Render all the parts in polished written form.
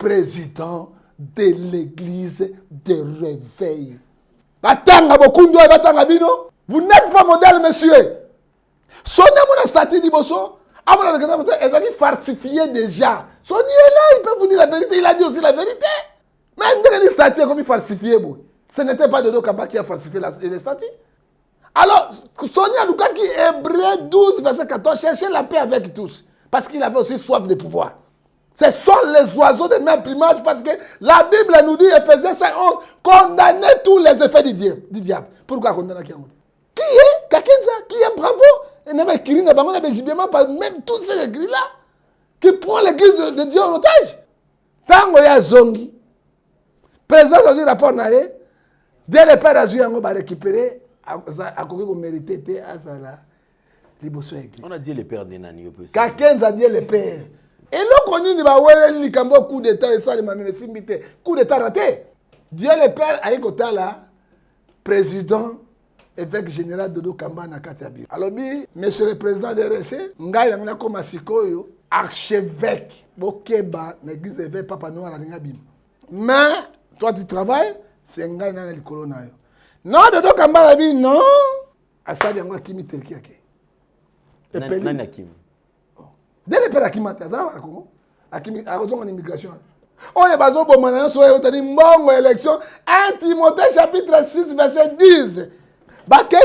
président de l'église de réveil. Batanga Bokundo et Batanga Bino, vous n'êtes pas modèle, monsieur. Sonne mon statut d'Iboso, à mon organisation, elle a dit falsifier déjà. Sonny est là, il peut vous dire la vérité, il a dit aussi la vérité. Mais il statut comme il falsifié, ce n'était pas Dodo Kamba qui a falsifié les statuts. Alors, Sonia Luka qui Hébreu 12, verset 14, cherchait la paix avec tous. Parce qu'il avait aussi soif de pouvoir. Ce sont les oiseaux de même plumage parce que la Bible nous dit, Ephésiens 5:11, condamnez tous les effets du diable. Pourquoi condamner qui est Kakenza, qui est bravo. Et même écrit, même tous ces écrits-là, qui prend l'église de Dieu en otage. Tango ya zongi, présence du rapport naé, dès le père Azu yango va récupérer, à quoi qu'on méritait, à ça là, liboso église. On a dit le père de Nani. Kakenza dit le père. Et là, on dit que coup d'état et ça, coup d'état raté. Dieu le Père a écouté là, président, évêque général Dodo Kamba na Katiabi. Alors, monsieur le président de RC, Ngai na comme Asikoyo, archevêque, Bokeba, l'église évêque Papa Noir à Ringabim. Mais, toi tu travailles, c'est Ngai na le colonel. Non, Dodo Kamba la bi, non. Asadi yango Kimi Telkiake. Nani Akim. Dès le père Akimate, ça va, Congo. Akimi, à raison en immigration. On est basé au bon moment, on a dit, bon, élection, 1 Timothée chapitre 6, verset 10. Bakay,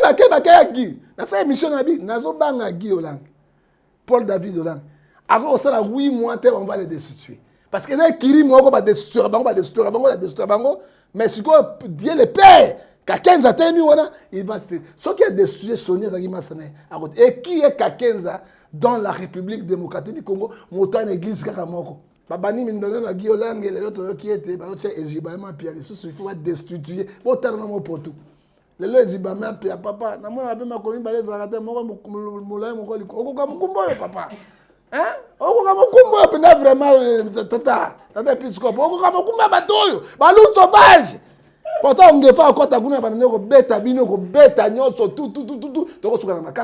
Guy. Dans cette émission, Nazo Banga Guy Olang. Paul David Olang. Alors, ça a 8 mois, on va les destituer. Parce que les Kiri, on va destituer, mais ce que Dieu le Père, Kakenza, il va te. Ce qui est destitué, Sonia Zagimasane. Et qui est Kakenza? Dans la République démocratique du Congo, montant une église Kakamoko. Babani Mindona na Giolang et les autres qui étaient, Ezibama Pia, il faut destituer. Autant de pour tout. Les lois Ezibama Pia, papa, n'a pas ma commune, les Zarate, Moulay, Mokoli, Okokamukumbo, papa. Hein? Okokamukumbo, pena vraiment, tata épiscope, Okokamukumba Batoyo, Balou sauvage. Pourtant, on ne fait encore ta gouna, tout,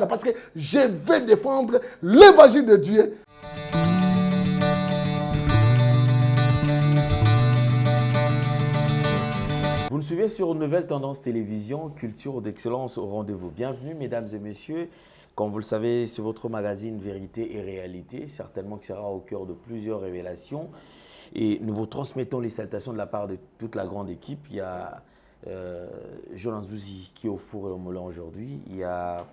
parce que je vais défendre l'évangile de Dieu. Vous nous suivez sur Nouvelle Tendance Télévision, culture d'excellence au rendez-vous. Bienvenue, mesdames et messieurs. Comme vous le savez, c'est votre magazine Vérité et Réalité, certainement qui sera au cœur de plusieurs révélations. Et nous vous transmettons les salutations de la part de toute la grande équipe. Il y a Jolan Zouzi qui est au four et au moulin aujourd'hui. Il y a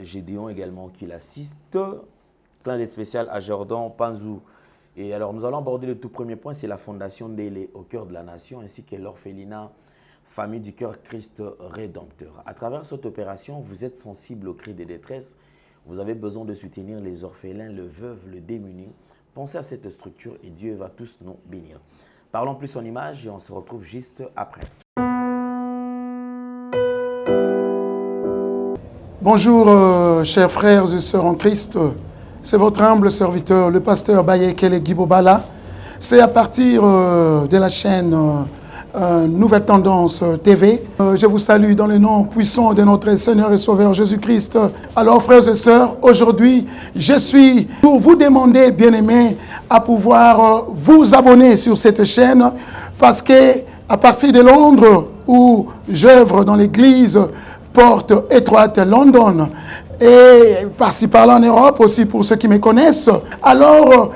Gédéon également qui l'assiste. Clin d'œil spécial à Jordan Panzou. Et alors nous allons aborder le tout premier point, c'est la fondation d'Élé au cœur de la nation ainsi que l'orphelinat Famille du Cœur Christ Rédempteur. À travers cette opération, vous êtes sensible aux cris de détresse. Vous avez besoin de soutenir les orphelins, le veuve, le démuni. Pensez à cette structure et Dieu va tous nous bénir. Parlons plus en image et on se retrouve juste après. Bonjour, chers frères et sœurs en Christ. C'est votre humble serviteur, le pasteur Bayekele Gibobala. C'est à partir de la chaîne Nouvelle Tendance TV. Je vous salue dans le nom puissant de notre Seigneur et Sauveur Jésus-Christ. Alors, frères et sœurs, aujourd'hui, je suis pour vous demander, bien-aimés, à pouvoir vous abonner sur cette chaîne parce que à partir de Londres, où j'œuvre dans l'église Porte Étroite London, et par-ci par-là en Europe aussi pour ceux qui me connaissent. Alors,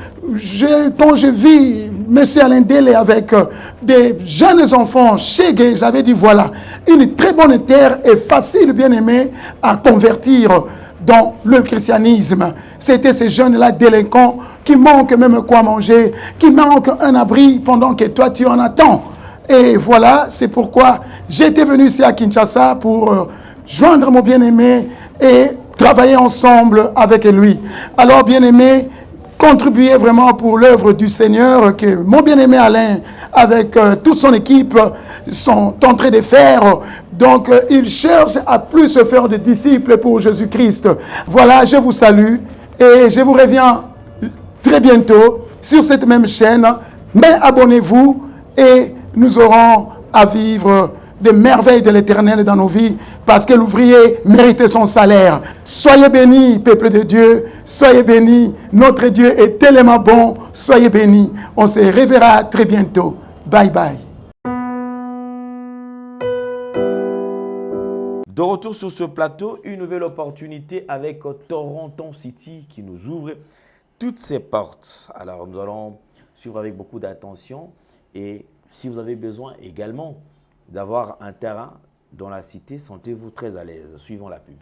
quand je vis M. Alain Délé avec des jeunes enfants chez Gay, j'avais dit voilà, une très bonne terre et facile, bien aimé, à convertir dans le christianisme. C'était ces jeunes-là délinquants qui manquent même quoi manger, qui manquent un abri pendant que toi tu en attends. Et voilà, c'est pourquoi j'étais venu ici à Kinshasa pour joindre mon bien-aimé et travailler ensemble avec lui. Alors, bien-aimé, contribuez vraiment pour l'œuvre du Seigneur que mon bien-aimé Alain, avec toute son équipe, sont en train de faire. Donc, il cherche à plus se faire de disciples pour Jésus-Christ. Voilà, je vous salue et je vous reviens très bientôt sur cette même chaîne. Mais abonnez-vous et nous aurons à vivre des merveilles de l'Éternel dans nos vies, parce que l'ouvrier méritait son salaire. Soyez bénis, peuple de Dieu, soyez bénis. Notre Dieu est tellement bon, soyez bénis. On se reverra très bientôt. Bye bye. De retour sur ce plateau, une nouvelle opportunité avec Toronto City qui nous ouvre toutes ses portes. Alors nous allons suivre avec beaucoup d'attention et si vous avez besoin également d'avoir un terrain dans la cité, sentez-vous très à l'aise. Suivons la pub.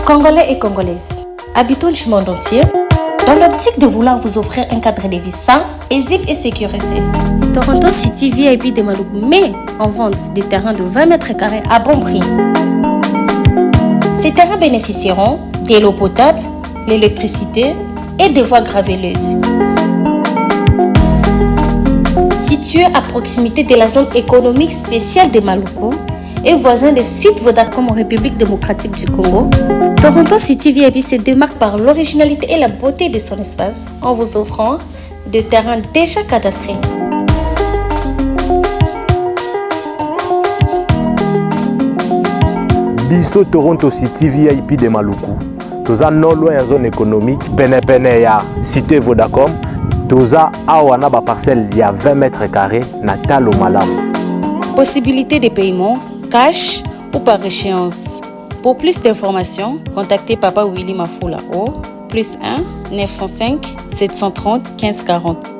Congolais et Congolaises, habitants du monde entier, dans l'optique de vouloir vous offrir un cadre de vie sain, paisible et sécurisé, Toronto City VIP de Maluku met en vente des terrains de 20 mètres carrés à bon prix. Ces terrains bénéficieront de l'eau potable, l'électricité et des voies gravelleuses. Situé à proximité de la zone économique spéciale de Maluku et voisin des sites Vodacom en République démocratique du Congo, Toronto City VIP se démarque par l'originalité et la beauté de son espace en vous offrant des terrains déjà cadastrés. Biso Toronto City VIP de Maluku. Toza non loin en zone économique, pene ya cité Vodacom. Toza awana ba parcelle ya 20 mètres carrés na talo malamu. Possibilité de paiement, cash ou par échéance. Pour plus d'informations, contactez Papa Willy Mafoula au +1 905 730 1540.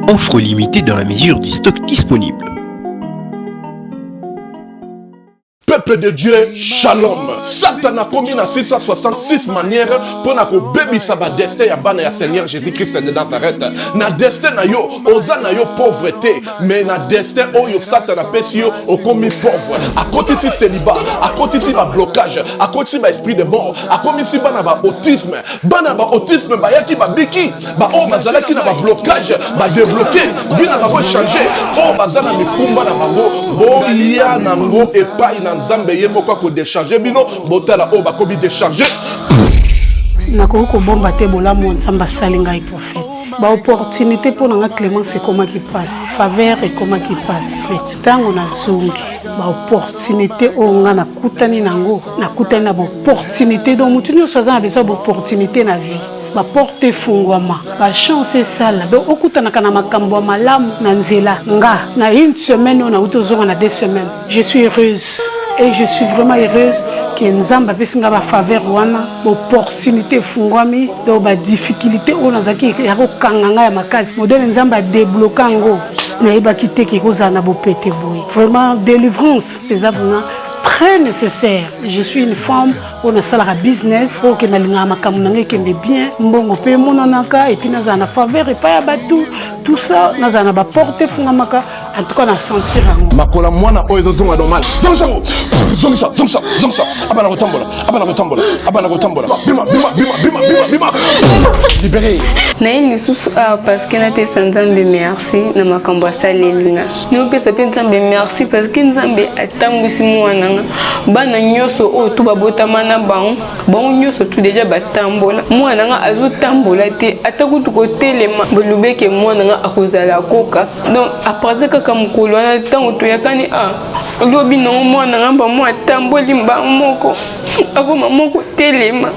Offre limitée dans la mesure du stock disponible. Peuple de Dieu, shalom. Satan a commis na 666 manières pour na ko bebisa ba destin ya bana ya Seigneur Jésus-Christ de Nazareth. Na destin na yo, oza na yo pauvreté, mais na destin oyo Satan a pesi yo o commis pauvre. A côté si célibat, a côté si ba blocage, a côté si ba esprit de mort, a commis si bana ba autisme ba yaki ba biki, ba o bazala ki na ba blocage, ba débloquer, bina ba changer, o bazala mikumba na bango, boya na ngo epai na Nzambe ye moko ko décharger bino botala o bakobi décharger nakoki kobomba te bolamu Nzambe asali ngai prophète baopportunité mpo na nga clémence ekomaki mpasi faveur ekomaki mpasi ntango nazongi baopportunité oyo nga nakutani nango nakutani na baopportunité donc motu nyonso aza na besoin baopportunité na vie baporte efungwama bachance esala donc okutanaka na makambo ya malamu na nzela nga na une semaine oyo nauti ozonga na 2 semaines je suis heureuse et je suis vraiment heureuse que Nzambe apesi nga ba faveur wana opportunité efungwami donc ba difficulté oyo nazalaki ya kokanga nga ya makasi modele Nzambe adébloqué yango nayebaki te ke kozala na bopete boye vraiment délivrance eza vraiment très nécessaire. Je suis une femme, on a ça business, pour que nous ayons bien, mbongo pe monanaka et puis nous avons faveur et pas batou, tout ça nous avons porté fondamaka en tout cas on a sentir. Makola mwana oyo zonga normal. Zonga abana kotambola. Bima. Libéré. Na une sous parce que na pesa Nzambe merci na makambo asalelinga. Nous pesa Nzambe merci parce que Nzambe atambwisi mwana bana nyoso o tu babotama na bango nyoso tu déjà batambola mwana nga azotambola te atakutu kotelema bolubeke mwana nga akozala koka donc après kaka mukolo na tango to yakani lobi no mwana nga ba mwa tamboli moko akoma moko telema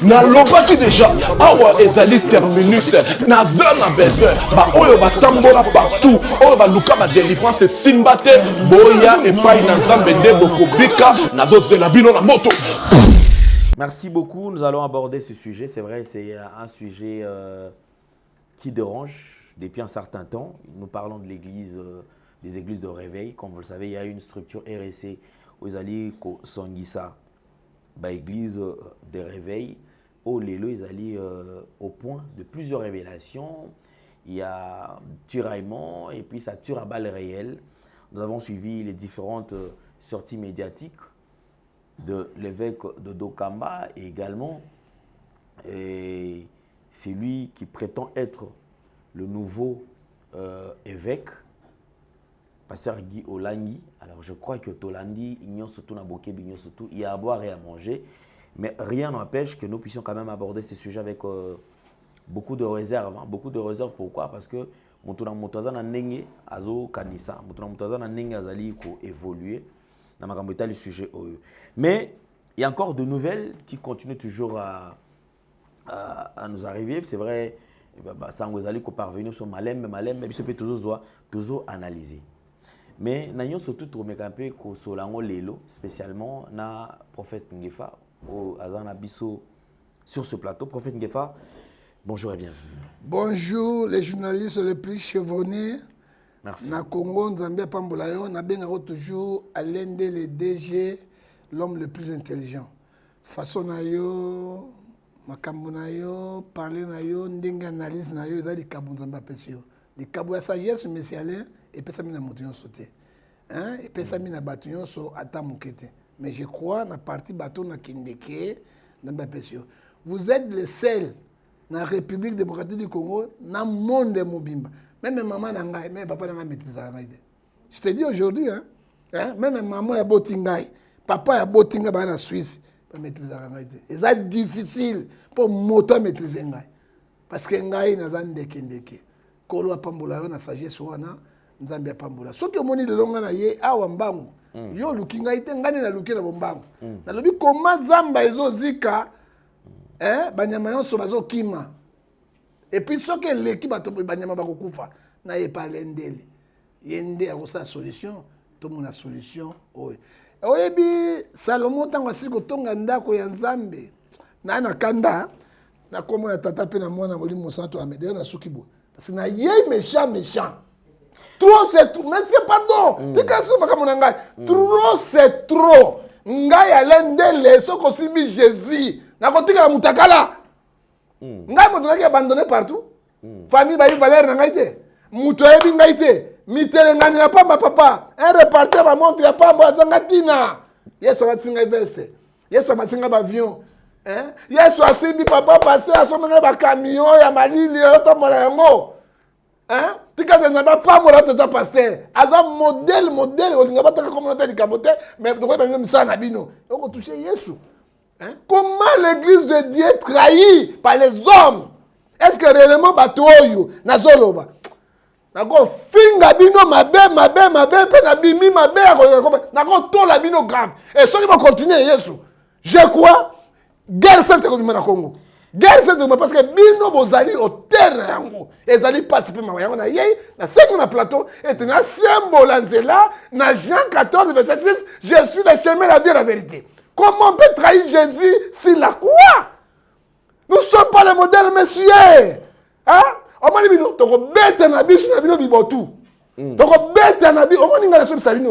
na lobaki déjà awa ezali terminus na zana besoin ba oyo batambola partout oyo baluka ba délivrance simbate boya et pas na Nzambe nde bokobika nazozela bino na moto. Merci beaucoup. Nous allons aborder ce sujet. C'est vrai, c'est un sujet qui dérange depuis un certain temps. Nous parlons de l'église, des églises de réveil. Comme vous le savez, il y a une structure RSC aux alliés Songisa, église de réveil. Au Lélo, ils allaient au point de plusieurs révélations. Il y a tiraillement et puis ça tire à balles réelles. Nous avons suivi les différentes sorties médiatiques de l'évêque de Dokamba et également c'est lui qui prétend être le nouveau évêque, pasteur Guy Olangi. Alors je crois que Tolandi, il y a surtout il y a à boire et à manger. Mais rien n'empêche que nous puissions quand même aborder ce sujet avec beaucoup de réserves. Hein. Beaucoup de réserves, pourquoi? Parce que Moutouazana Nenge Azo Kanisa, Moutouazana Nenge Azali ko évoluer dans le sujet. Mais il y a encore de nouvelles qui continuent toujours à nous arriver. C'est vrai, ça nous allons parvenir sur malem, mais ça peut toujours analyser. Mais nous avons surtout trouvé un peu que Solango Lelo, spécialement na prophète Ngefa, au Azana Bisso sur ce plateau. Prophète Ngefa, bonjour et bienvenue. Bonjour les journalistes les plus chevronnés. Merci. Na Congo, Zambia, Pambolayo, na bien toujours à l'un des DG, l'homme le plus intelligent. Façon na yo, makambo na yo, parler na yo, ndenge analyse na yo, ezali kabu Zambia pesio. Di kabu ya sagesse monsieur Alain et pesa mina moto sauté. Hein, et pesa mina batu so ata mukete. Mais je crois na partie bateau na kindeke Zambia pesio. Vous êtes les seuls dans la République démocratique du Congo, dans le monde de Mobimba. Même maman n'a même papa n'a maîtrisé la maîtrise. Je te dis aujourd'hui, hein, même maman a botingaï, papa a botingaï dans la Suisse, pas maîtriser la maîtrise. Et c'est difficile pour moto maîtriser ngaï. Parce que ngaï n'a pas de kendeke. Kolo a pambola na sagesse wana, nzambe a pambola. Ce que moni de longa na ye awa mbangu. Yo luki ngaï te ngani na luki na bombangu. Na lobi koma zamba ezo zika. Banyama yonso bazo kima. Et puis ce que l'équipe a topé banyama bakokufa na ye pas l'endele. Yende a sa solution, tout mon solution. Oyebi Salomon tango siko tonga ndako ya Nzambe. Na kanda na komo na tata pe na mwana moli mosanto amede na sukibo. Parce que na ye méchant. Trop c'est trop. Merci pardon. Tu casse ma kamonanga. Trop c'est trop. Ngai ya l'endele soko simbi Jésus. Na kotika la mutakala. Ngai moto naki abandonné partout. Famille bayi valeur na ngai te. Muto yebi ngai te. Mitele ngani na pamba papa. Un reparter ba montre ya pamba azanga tina. Yeso na tsinga veste. Yeso na tsinga ba avion. Hein? Yeso asimbi papa passer asomanga ba camion ya malili otombola yango. Hein? Tika de naba pa mo tata pasteur. Aza modèle olinga bataka communauté likamote mais to ko ba misa na bino. Oko toucher Yesu. Hein? Comment l'église de Dieu est trahie par les hommes? Est-ce que réellement Batoyo, Nazoloba, Nago finga bino mabe, pe na bimi mabe, nago to la bino grave. Et ceux qui vont continuer, Yesu. Je crois, guerre sainte comme na Congo. Guerre sainte parce que bino bozali au terre yango. Et zali participer ma yango na yei, na 5 na plateau, et na symbole anzela, na Jean 14 verset 6, je suis le chemin, la vie et la vérité. Comment on peut trahir Jésus s'il la croit? Nous ne sommes pas le modèle, monsieur. Hein? On m'a dit, tu as bête na biso na bino bibotu. Tu as bête na biso, on m'a dit, tu as bête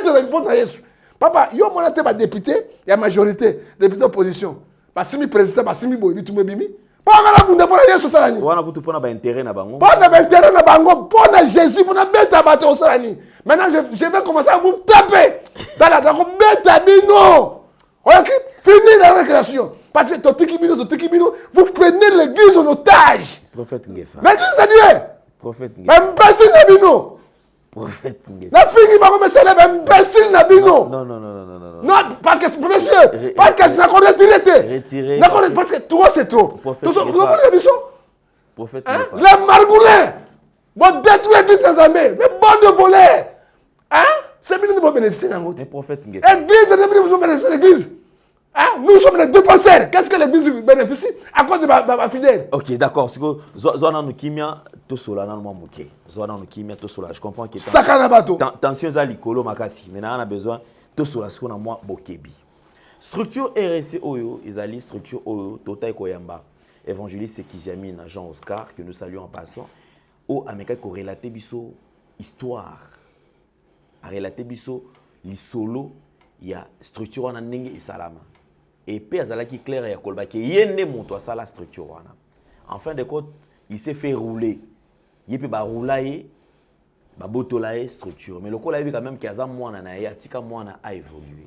na biso na Yesu. Papa, yo mona te ba député, il y a majorité, député opposition. Ba simi président, ba simi boy, bitumbe bimi. Pas na bunda pour Yesu salani. Wana kutu pona ba intérêt na bango. Pona ba intérêt na bango, pona Jésus, pona bête ba te salani. Maintenant je vais commencer à vous taper. Dans la bête bino. OK, fini la récréation. Parce que vous prenez l'église en otage. Prophète Ngefa. L'église de Dieu. Prophète Ngefa. Imbécile Nabino. Prophète Ngefa. La fille qui va me célébrer imbécile Nabino. Non. Non, pas que monsieur. Pas que je n'ai retiré. Retiré. Parce que trop c'est trop. Prophète Ngefa. Prophète Ngefa. Les margoulins. Vous détruisez l'église des armées. Les bandes de voleurs. Hein? C'est bien de bénéficier d'un autre. Le prophète Ngefa. L'église, nous bénéficier de l'église. Hein? Nous sommes les défenseurs. Qu'est-ce que l'église bénéficie à cause de ma fidèle? Ok, d'accord. Je comprends que tension est à l'icolo makasi. Maintenant, on a besoin de cela. Ce qu'on a moi bokebi. Structure RSC Oyo, ils structure Oyo, Tota Koyamba, évangéliste Kiziamine, Jean Oscar, que nous saluons en passant. Au Américain qui relaté biso histoire. A relaté biso l'isolo, il y a structure en Nenge et Salama. Et puis, il est clair et il y a une structure. En fin de compte, il s'est fait rouler. Il peut rouler, il structure. Mais le coup, il a vu quand même qu'il y a a évolué.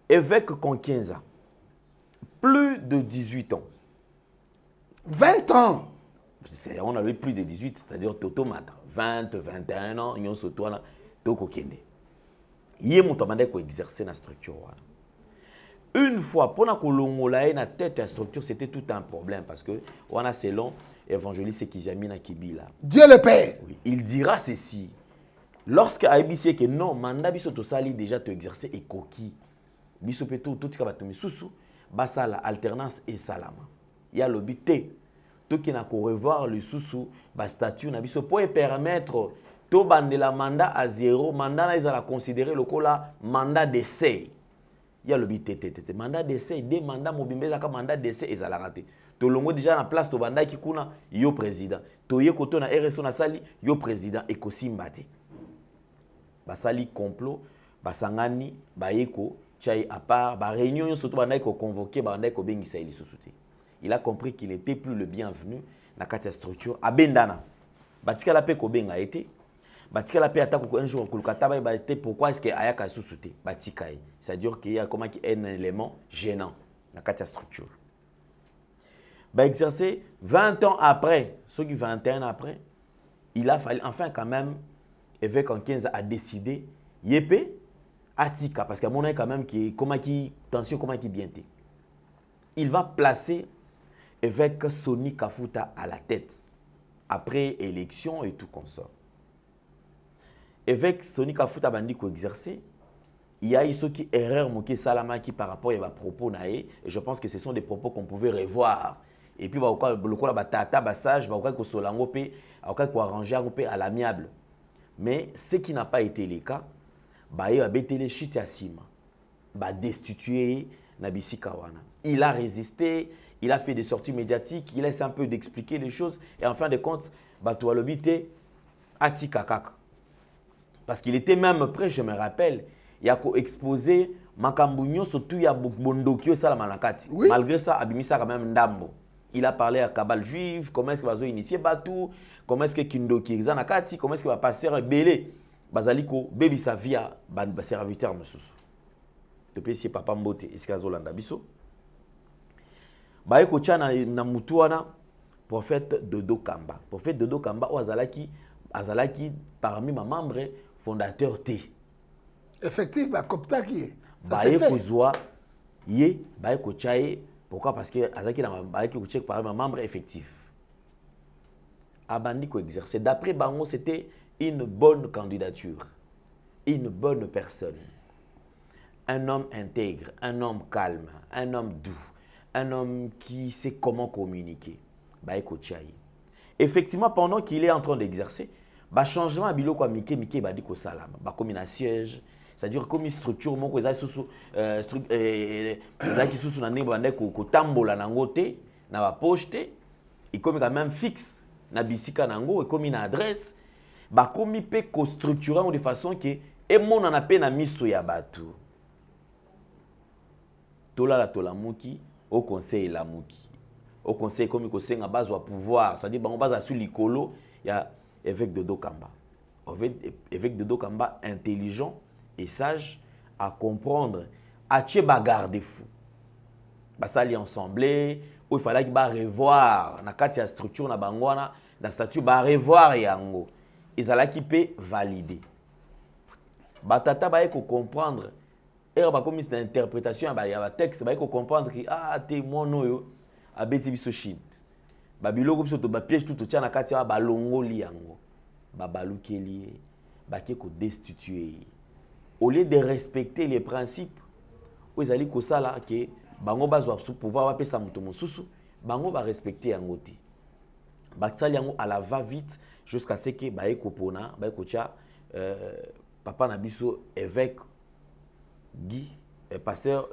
Évêque Konkienza, plus de 18 ans. 20 ans. On avait plus de 18, c'est-à-dire Toto Mata. 20, 21 ans, on se tourne, Toko Kende. Il y a mon exercer la structure. Une fois, pour la tête de la structure, c'était tout un problème parce que on a selon évangéliste Kizamina Kibila. Dieu le Père. Oui. Il dira ceci. Lorsque ABC que non, mandat biso to sali déjà te exercer et coquille. Biso peto tout tika batumi susu, basala alternance et salama. Il y a le but tout qui n'a qu'à revoir le sous ba statut na biso pour permettre to bandela mandat à zéro, mandat na ils la considérer le cola mandat d'essai. Il y a le but mandat d'essai, des mandats mobimbe za ka mandat d'essai et la raté. To longo déjà na place to banda ki kuna yo président. To ye koto na RSO na sali yo président et ko simbate. Ba sali complot, ba sangani, ba yeko, chai à part, ba réunion surtout banda ko convoquer banda ko bengisa ili société. Il a compris qu'il n'était plus le bienvenu dans la structure. À Bendana, Batika la paix Kobenga a été. Batika la paix attaque un jour au Kolkata. Pourquoi est-ce qu'il y a un sous-souté? C'est-à-dire qu'il y a un élément gênant dans la structure. Exercer 20 ans après, ceux qui 21 ans après, il a fallu enfin quand même, évêque en 15 a décidé, Yépé, Atika, parce qu'à mon avis quand même, tension, comment qui bien. Il va placer évêque Soni Kafuta à la tête, après élection et tout consort. Évêque Soni Kafuta bandi ko exercer, il y a ici qui erreur moké salama qui par rapport à propos naé, et je pense que ce sont des propos qu'on pouvait revoir. Et puis le kola batata basage, ko solango pe, ko arranger à l'amiable. Mais ce qui n'a pas été le cas, il a bétélé chitiasima, destitué Nabisi Kawana. Il a résisté, il a fait des sorties médiatiques, il a essayé un peu d'expliquer les choses. Et en fin de compte, Batoualobite Atikakak. Parce qu'il était même prêt, je me rappelle, il a exposé Makambunyo, surtout il y a Bondokyo Salamalakati. Oui. Malgré ça, Abimisa quand même Ndambo. Il a parlé à Kabal Juif, comment est-ce qu'il va initier Batou, comment est-ce que Kindoki Zanakati, comment est-ce qu'il va passer un belé. Bazaliko, Baby Savia, serviteur Moussous. Depuis si papa Mbote, est-ce qu'il y a Zolanda Bisso? Baeko Tchana na mutuana prophète Dodo Kamba. Prophète Dodo Kamba ou azalaki parmi mes membres fondateurs T. Effectivement, bah Kopta qui est. Baeko Zoa ye Baeko Tchaye. Pourquoi? Parce que azaki na Baeko Tchek parmi mes membres effectifs. Abandi ko exercer. D'après Bango, c'était une bonne candidature, une bonne personne, un homme intègre, un homme calme, un homme doux. Un homme qui sait comment communiquer. Effectivement, pendant qu'il est en train d'exercer, changement à bilo quoi Mike badi ko salam, comme un siège, c'est-à-dire comme une structure mon ko sous qui sous na ndé ko tambola na ngote na ba poche et comme quand même fixe na bisika nango et comme une adresse, comme peut ko structurer de façon que et mon na pe na miso ya batu. Tola la tola muki au conseil la mouki. Au conseil comme il conseille à base au pouvoir, c'est-à-dire on base sur l'icolo, il y a évêque de Dokamba. Évêque de Dokamba intelligent et sage à comprendre, à tuer bagarre des fous. Ça li ensemble, où il fallait qu'il va revoir na kati ya structure na bangwana, na statut ba revoir yango. Ils allaient qui peut valider. Batata ba ko comprendre. Et on va comme une interprétation, il y a un texte, il faut comprendre que ah t'es mon noyo, a beti biso shit. Babilo comme ça, ba piège tout tient na katia ba longo liango, ba balukeli, ba keko destituer. Au lieu de respecter les principes, ils allaient ko ça là que bango bazwa pouvoir ba pesa muto mosusu, bango ba respecter yangote. Ba tsali yango à la va vite jusqu'à ce que ba eko pona, ba eko cha papa na biso évêque Guy, pasteur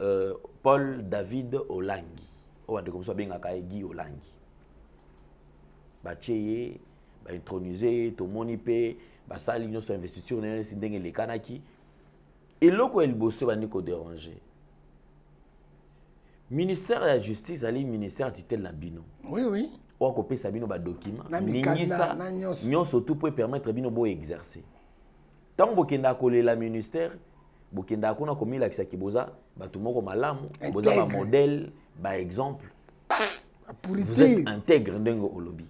Paul David Olangi. On va dire comme ça, bien Guy Olangi. Bacheye, intronisé, tout monipe, ça l'union sur investiture, c'est dingue les kanaki. Et là quoi il bosse, va nous déranger. Ministère de la Justice, allez ministère titel na bino. Oui oui. On va copier ça bino ba document. Ministère, nous surtout pour permettre bino bo exercer. Tant que kenda coller la ministère. Bokenda kuna komila kisaki boza batu moko malamu boza ba modèle ba exemple Vous êtes intègre ndengo au lobby.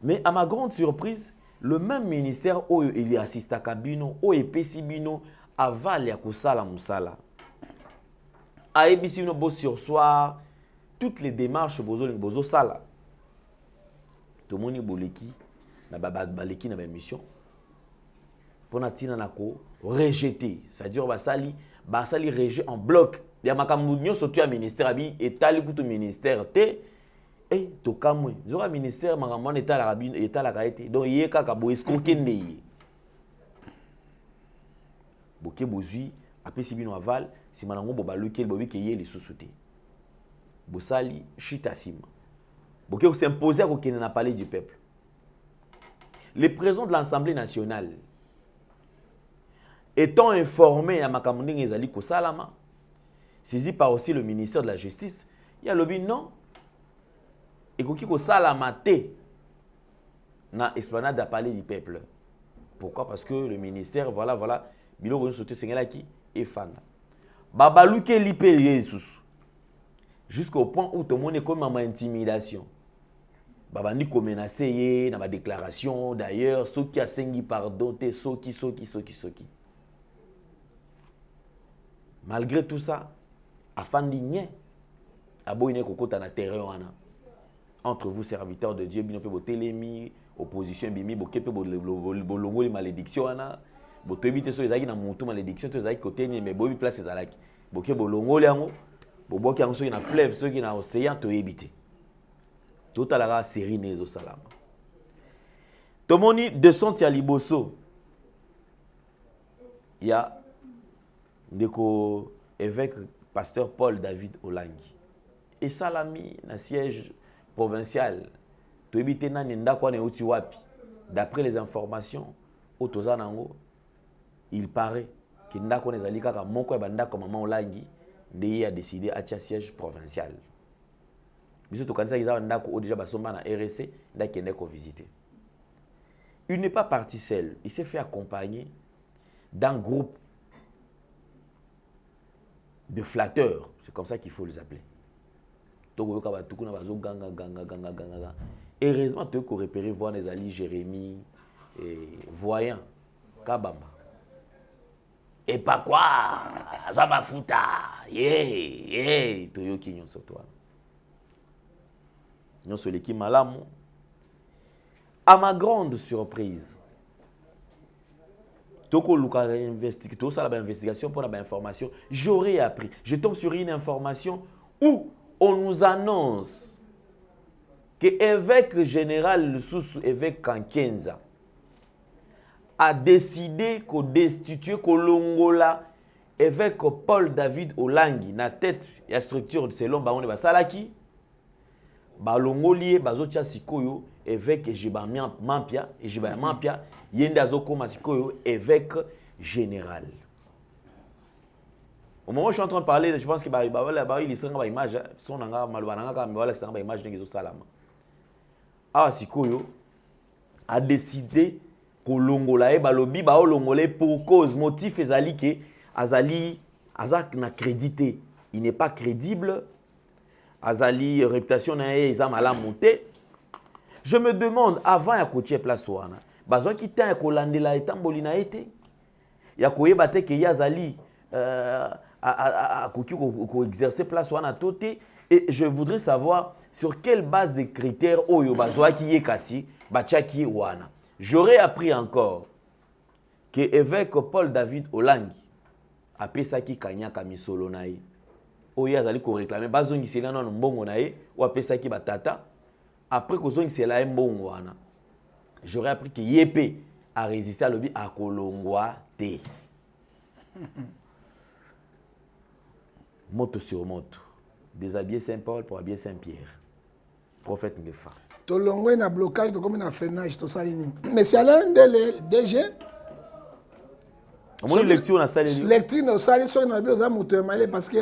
Mais à ma grande surprise, le même ministère où il assiste à Kabino, où il pesi bino, aval ya kusala musala. A ebisi no bo sursoir, toutes les démarches bozo sala. Tomoni boleki na baleki na ba mission. Pona tina nako rejeter, c'est-à-dire basali rejet en bloc. Ya makambu nyonso tu ya ministère abi etali kutu ministère te. Eh, to kamwe. Zora ministère makambo état la rabine état la kaete. Donc yé kaka bo escroquer ndeye. Boké bozui apesi bino aval si manango bo baluki bobi ke yé les sous-souté. Bosali chita sima. Boké s'imposer ko kene na palais du peuple. Les présidents de l'Assemblée nationale étant informés à makambo ndenge ezali ko salama, saisi par aussi le ministère de la Justice, il y a lobby non. Et qui ko salama te na esplanade à palais du peuple. Pourquoi? Parce que le ministère voilà bilo ko sauter sengela qui est fan. Babaluke lipe Jesus. Jusqu'au point où tout le monde est comme en intimidation. Babandi ko menacer na ba déclaration d'ailleurs ceux qui a sengi pardon te soki. Malgré tout ça, afandi nye aboine kokota na terrain wana. Entre vous serviteurs de Dieu, bino pe bo telemi, opposition bimi bo kepe bo longo les malédictions wana. Bo to ebite so ezaki na mutu malédiction to ezaki côté ni mais bobi place ezalaki. Bo ke bo longo liango, bo boki yango so na fleuve, so ki na océan to ebite. Tout à la série nezo salama. Tomoni descente ya liboso. Il y a ndeko évêque pasteur Paul David Olangi. Et salami na siège provincial. To ebite na nenda kwa ne uti wapi. D'après les informations otozanango, il paraît que ndako nezali kaka moko ya bandako maman Olangi ndeye a décidé à siège provincial. Biso to kanisa kiza ndako o déjà basomba na RSC ndakende ko visiter. Il n'est pas parti seul, il s'est fait accompagner d'un groupe de flatteurs, c'est comme ça qu'il faut les appeler. Heureusement, tu as repéré voir les alliés Jérémie et voyant Kabamba. Et pas quoi, ça va foutre, tu yoki nyon soto. Nyon soleki malamu. À ma grande surprise, toko luka investigation, tout ça la investigation pour la information, j'aurais appris. Je tombe sur une information où on nous annonce que l'évêque général sous évêque Kankenza a décidé qu'on destitue Kolongola évêque Paul David Olangi na tête et la structure de selon Baone Basalaki balongolié bazotia sikoyo évêque Ejiba Mampia yende azokoma sikoyo évêque général. Au moment où je suis en train de parler, je pense que il sera une image son nanga malwananga ka mbala sera une image ngezo salama. Ah sikoyo a décidé kolongola e balobi ba olongolé pour cause motif ezali ke azali azak na crédité, il n'est pas crédible. Azali réputation na eza malamu te. Je me demande avant ya kotie place wana bazwa ki tan ko landela etamboli na été ya koyeba te ke yazali ko exercer place wana toté. Et je voudrais savoir sur quelle base de critères oyo bazwa ki yekasi bachaki wana. J'aurais appris encore que évêque Paul David Olangi a pesaki kanyaka misolo na ye. Oyo azali ko réclamer bazongisela na mbongo na ye ou apesaki batata après kozongisela mbongo wana. J'aurais appris que Yépé a résisté à l'obi à Kolongwa te. Moto sur moto. Déshabiller Saint-Paul pour habiller Saint-Pierre. Prophète Ngefa. Tolongwe na blocage de comme na freinage to salini. Mais c'est l'un des DG. Mon lecture na salé. Lecture na salé so na bio za moto malé parce que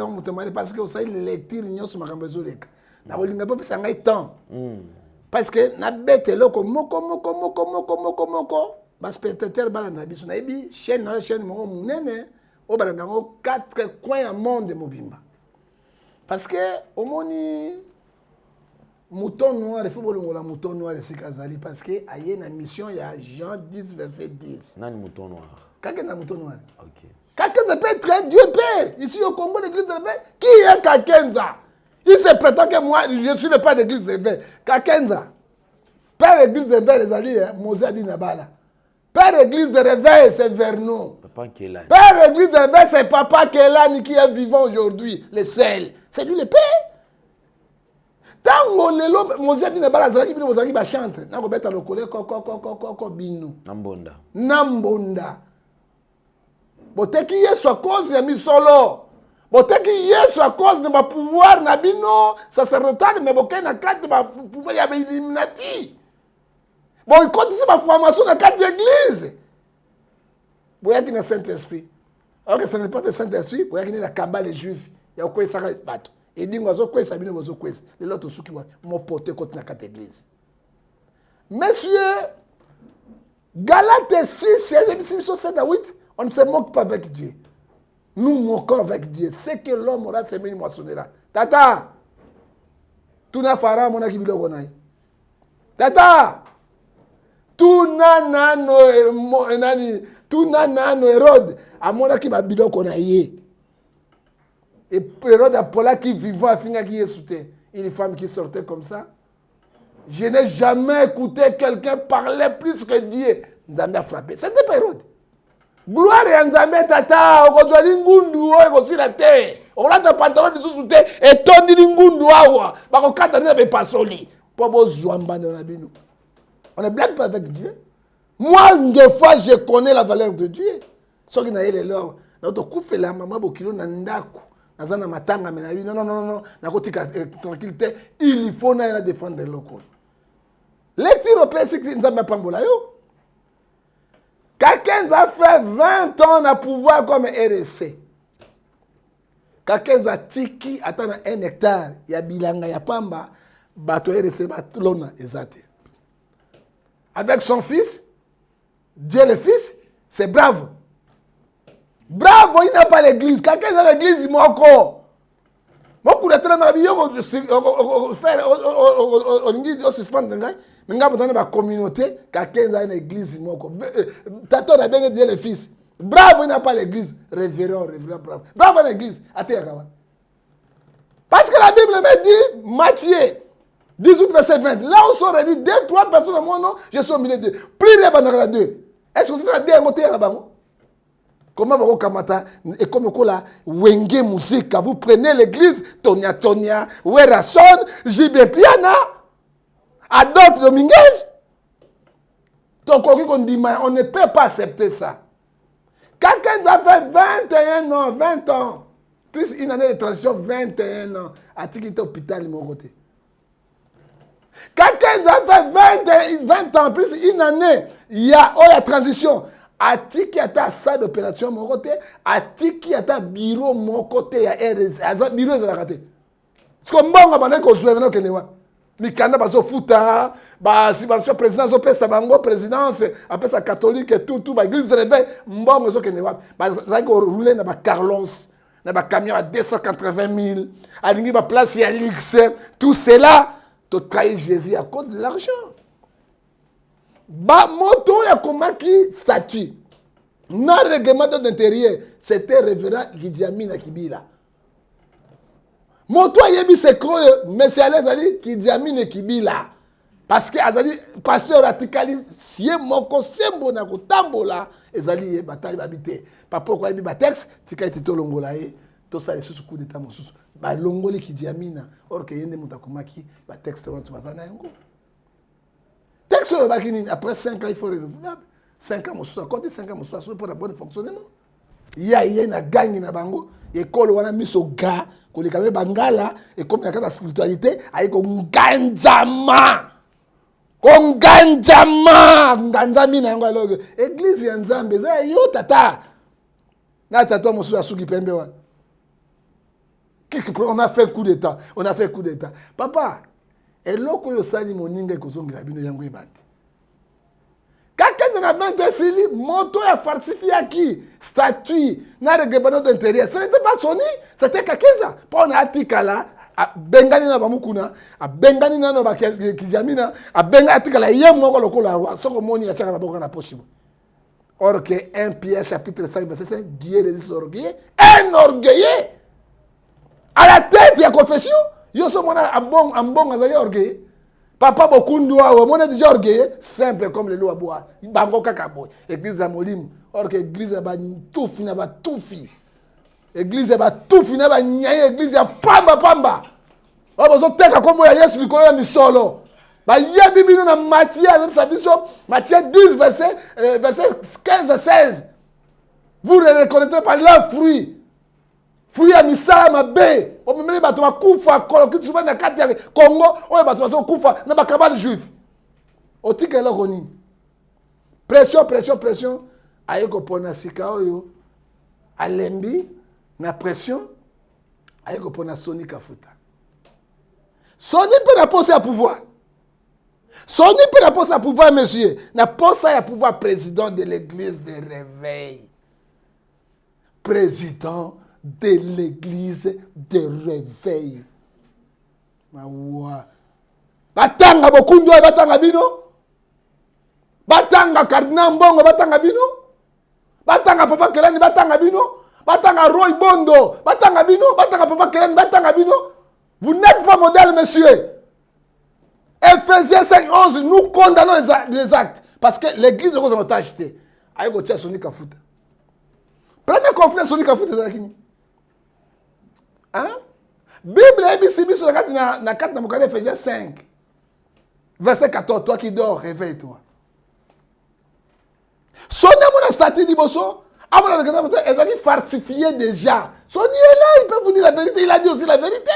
on salé lecture nyonso makambezo leka. Na bolinga pas ça ngai temps. Parce que na bête loko moko ba spectateur bala na biso na ebi chaîne mo munene o bala nango 4 coins à monde mobimba. Parce que au moni Mouton noir, il faut que le mouton noir c'est Kazali parce que il y a une mission, il y a Jean 10 verset 10. Non, mouton noir. Quelqu'un a mouton noir. Ok. Quelqu'un peut être Dieu Père. Ici au Congo, l'église de l'éveil, qui est Kakenza? Il se prétend que moi, je suis le père de l'église de l'éveil. Kakenza. Père de l'église de l'éveil, les alliés, Mosé dit Nabala. Père de l'église de réveil, c'est Vernon. Papa Kéla. Père de l'église de réveil, c'est Papa Kéla qui est vivant aujourd'hui, le seul. C'est lui le père. Tango lelo Mosé dit Nabala, Zaki Bino Mozaki ba chante. Nango beta le collègue koko bino. Nambonda. Nambonda. Boteki Yesu à cause ya misolo. Boteki Yesu à cause de ma pouvoir na bino sacerdotal mais bokai na kati ba pouvoir ya illuminati. Bon, il continue ma formation dans quatre églises. Vous voyez qu'il y a le Saint-Esprit. Alors que ce n'est pas le Saint-Esprit, vous voyez qu'il y a la cabale juive. Il y a quoi ça va battre. Et dit, moi, je quoi ça vient, vous quoi. Les autres ceux qui m'ont porté contre la quatre églises. Messieurs, Galates 6, 16, 7 à 8, on ne se moque pas avec Dieu. Nous moquons avec Dieu. C'est que l'homme aura semé, il moissonnera. Tata, tout n'a pas mon aki biloko naï. Tata, tout nanano Hérode, à mon aki biloko naï. Et Hérode a Paula qui vivant à finga qui est soutenu. Une femme qui sortait comme ça. Je n'ai jamais écouté quelqu'un parler plus que Dieu. Nzambe a frappé. C'était pas Hérode. Gloire à Nzambe tata, okozwali ngundu oyo kozila te. Okolata pantalon lisusu te etondi ngundu awa. Bakokata na bepasoli. Po bozwamba na bino. On ne blague pas avec Dieu. Moi, des fois, je connais la valeur de Dieu. Ce qui n'a pas l'heure. Notre coup fait la maman bokilo nandaku. Nazana matanga mais non. Nakotika tranquillité. Il faut na défendre le local. Lecture au PC qui Nzambe pambola yo. Quelqu'un a fait 20 ans à pouvoir comme RSC. Quelqu'un a tiki attend 1 hectare. Il y a bilanga, il y a pamba. Bato RSC, batlona, ezate. Avec son fils, Dieu le fils, c'est bravo. Bravo, il n'a pas l'église. Quelqu'un a l'église, il m'a encore. Beaucoup de temps, on suspend mais dans la communauté, quelqu'un a une église. Tato a bien dit le fils. Bravo, il n'a pas l'église. Révérend, bravo. Bravo l'église. Parce que la Bible me dit, Matthieu 18, verset 20. Là, on s'aurait dit 2-3 personnes à mon nom, je suis au milieu d'eux. Plus de banana 2. Est-ce que tu as dit à côté là-bas? Comment vous kamata et comme là wenge musique vous prenez l'église Tonia Werason Jibé Piana Adolphe Dominguez. Donc on dit on ne peut pas accepter ça. Quelqu'un a fait 21 ans, 20 ans, plus une année de transition, 21 ans, à Tikito Hôpital de mon côté. Quelqu'un a fait 20 ans, plus une année, il y a transition. Atiki ata salle d'opération mon côté, atiki ata bureau mon côté ya RS, bureau de la côté. Parce que mbonga bana ko jouer na kenewa. Mikanda bazo futa, ba si ba président zo pesa bango présidence, après sa catholique et tout ba église de réveil, mbonga zo kenewa. Ba za ko rouler na ba Carlos, na ba camion à 280 000, alingi ba place ya Lix, tout cela, tu trahis Jésus à cause de l'argent. Ba moto ya komaki statut na règlement d'intérieur c'était révérend Idi Amin Kibila moto yebi sekro monsieur Alain ali Idi Amin Kibila parce que azali pasteur atikali sie moko sembo na kotambola ezali batali babité papa ko yebi ba texte tika ite tolongola e to sale susu coup d'état mosusu ba longoli Idi Amin or que yende mutakomaki ba texte wantu bazana yango. Texte sur le bakini, après 5 ans, il faut renouvelable. 5 ans, on compte 5 ans, on pour le bon fonctionnement. Il y a une gagne dans bango, école on a mis au gars, qu'on les avait bangala, et comme il y a la spiritualité, avec un ganjama. Ganjami na ngalo. Église ya Nzambe, ça yo tata. Na tata mo sur asuki pembe wa. On a fait un coup d'état, Papa, et loko yo sali moninga kozongela bino yango ebandi. Quelqu'un n'a pas décidé moto a falsifié qui statut na règlement d'intérieur. Ce n'était pas Sony, c'était Kakenza. Pour on a atikala abengani na bamukuna abengani na no ba kijamina abenga atikala ye moko lokola roi soko moni achaka baboka na poche. Or que 1 Pierre chapitre 5 verset 5, Dieu les orgueilleux, un orgueilleux à la tête de la confession. Yo so mona ambon azali orgueilleux. Papa Bokundwa ou mona déjà orgueilleux, simple comme le loup à bois. Bango kakabo, église à Molim. Or que église ba tout fina ba tout fi. Église ba tout fina ba nyaye église ya pamba. O bozo teka comme ya Yesu likolo ya misolo. Bah, il y a Bible dans Matthieu 10, verset 15 à 16. Vous les reconnaîtrez par leurs fruits. Fruits à misala mabe. On me dit bato kufa koloki souvent na kati ya Congo, on bato kufa na bakabali juif. Otike la koni. Pression. Ayeko pona sika oyo. Alembi na pression. Ayeko pona Soni Kafuta. Soni peut apposer à pouvoir. Soni peut la poste à pouvoir, monsieur. La poste à pouvoir président de l'église de réveil. Président de l'église de réveil. Batanga Bokundo et Batanga Bino. Batanga Cardinal Mbongo, Batanga Bino. Batanga Papa Kelani, Batanga Bino. Batanga Roy Bondo, Batanga Bino. Batanga Papa Kelani, Batanga Bino. Vous n'êtes pas modèle, monsieur. Ephésiens 5:11, nous condamnons les actes. Parce que l'église de Rose a acheté. Aïe, go tia Soni Kafuta. Premier conflit Soni Kafuta, c'est qui? Hein? Bible ABC sur la carte na 4 na mokane Ephésiens 5. Verset 14, toi qui dors, réveille-toi. Soni mon statut di bosso, à mon regard, elle a dit falsifié déjà. Soni est là, il peut vous dire la vérité, il a dit aussi la vérité.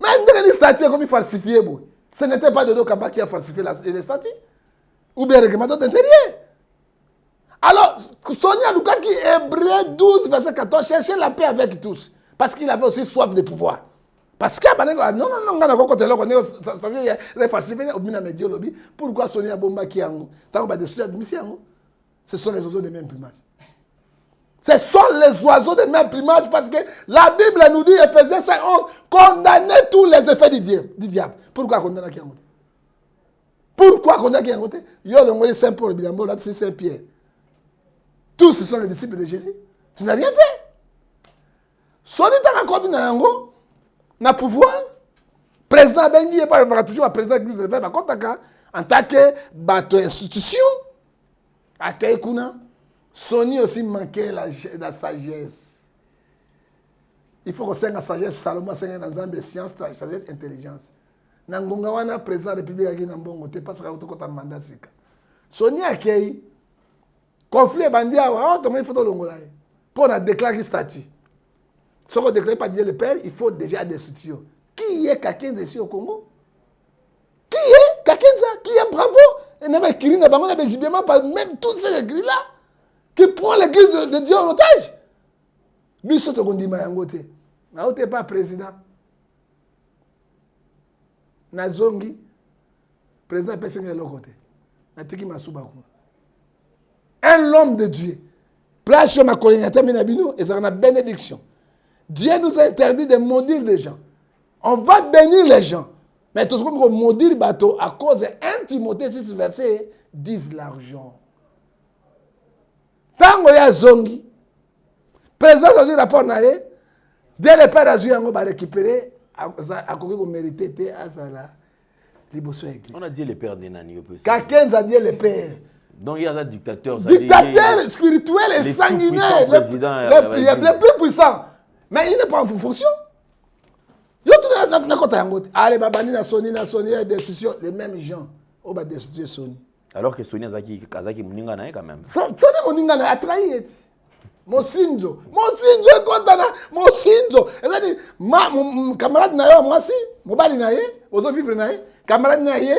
Mais les statuts comme il falsifié, ce n'était pas Dodo Kamba qui a falsifié les statuts. Ou bien le règlement d'intérieur. Alors, Sonia Luka qui Hébreu 12, verset 14, cherchait la paix avec tous. Parce qu'il avait aussi soif de pouvoir. Parce qu'il y a non, il a falsifié, pourquoi Sonia Bomba qui a ce sont les oiseaux de même plumage. Ce sont les oiseaux de même plumage parce que la Bible nous dit, Ephésiens 5:11, condamnez tous les effets du diable. Pourquoi condamner qui a monté? Pourquoi condamner qui a monté? Yo le moyen Saint Paul, Bilambo, là c'est Saint Pierre. Tous ce sont les disciples de Jésus. Tu n'as rien fait. Soni t'as encore nango, na pouvoir. Président Bengi est pas toujours un président de l'église de l'évêque, en tant que bateau institution, à Kaikuna. Soni aussi manquait la sagesse. Il faut qu'on ait la sagesse. Salomon a dans la science, la sagesse, l'intelligence. Nangonga wana président de la République qui n'a pas de parce qu'il y a un mandat. Soni a créé conflit bandia il faut l'ongola pour déclarer statut. Si on ne déclare pas Dieu le Père, il faut déjà des structures. Qui est Kakenza ici au Congo? Qui est Kakenza? Qui est bravo? Et n'a pas écrit, n'a pas même tous ces écrits-là. Qui prend l'église de Dieu en otage. Biso to kondima yango te. Na ote pas président. Na zongi président personne de côté. Na tiki masuba ko. Un homme de Dieu. Place sur ma colonialité menabino et ça a bénédiction. Dieu nous a interdit de maudire les gens. On va bénir les gens. Mais tout ce qu'on va maudire bateau à cause de 1 Timothée 6 verset 10 l'argent. Tango ya zongi, président a dit rapport naé, dès le père a joué en va récupérer, à quoi qu'on méritait, à ça là, on a dit le père de Nani. Quelqu'un a dit le père. Donc il y a un dictateur. Dictateur spirituel et sanguinaire, le plus puissant. Mais il n'est pas en fonction. Allez, babani na Soni, décision, les mêmes gens. On va destituer Soni. Alors que Soni Kazaki Moninga na quand même. Soni Moninga na a trahi. Mosinzo est content. Mosinzo. C'est-à-dire, mon camarade na yo, moi si, mobali na ye, ozo vivre na ye, camarade na ye,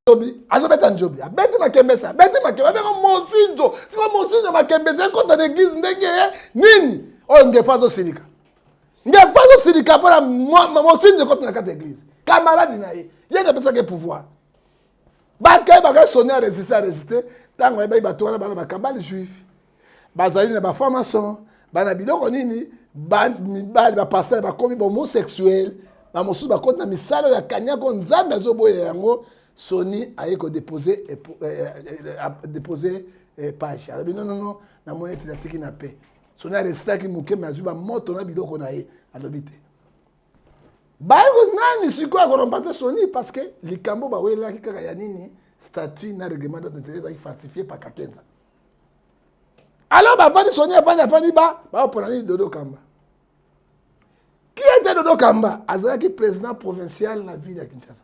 Jobi, azo beta Jobi. Beti makembesa, Mosinzo. Si Mosinzo makembesa contre l'église ndenge nini? O ngefazo silika. Ngefazo silika pour Mosinzo contre la église. Camarade na ye, il y a des personnes pouvoir. Baka Soni a résisté, tant que bato wana bana bakabali juif. Bazali na ba formation, bana biloko nini, mibali bapasteur bakomi homosexuel bamosusu bakoti na misala ya kanyako nzambe azoboya yango Sony aye kodépose page alobi non namoni ete natiki na pe Sony aresitaki moke me azwi bamoto na biloko na ye alobi te bayeko nani sikoyo akoromba te Sony parce que likambo bawelelaki kaka ya nini statut na règlement d'intérêt ezalaki falsifié par Kakenza. Alors bavandi Sony afandi baopona nini Dodo Kamba. Qui était Dodo Kamba? Azalaki président provincial na ville ya Kinshasa.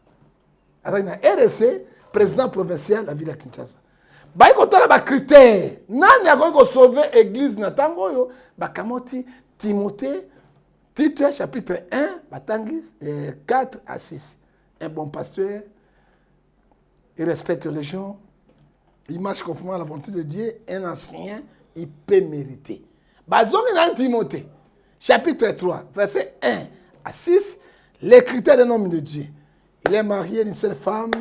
Azalaki na RSC président provincial na ville ya Kinshasa. Bayekotala bacritère nani akoki kosauve église na ntango oyo bakamoti Timothée Titre chapitre 1 batangi 4 à 6. Un bon pasteur, il respecte les gens, il marche conformément à la volonté de Dieu, un ancien, il peut mériter. Bazongi dans Timothée, chapitre 3, verset 1 à 6, les critères d'un homme de Dieu. Il est marié d'une seule femme,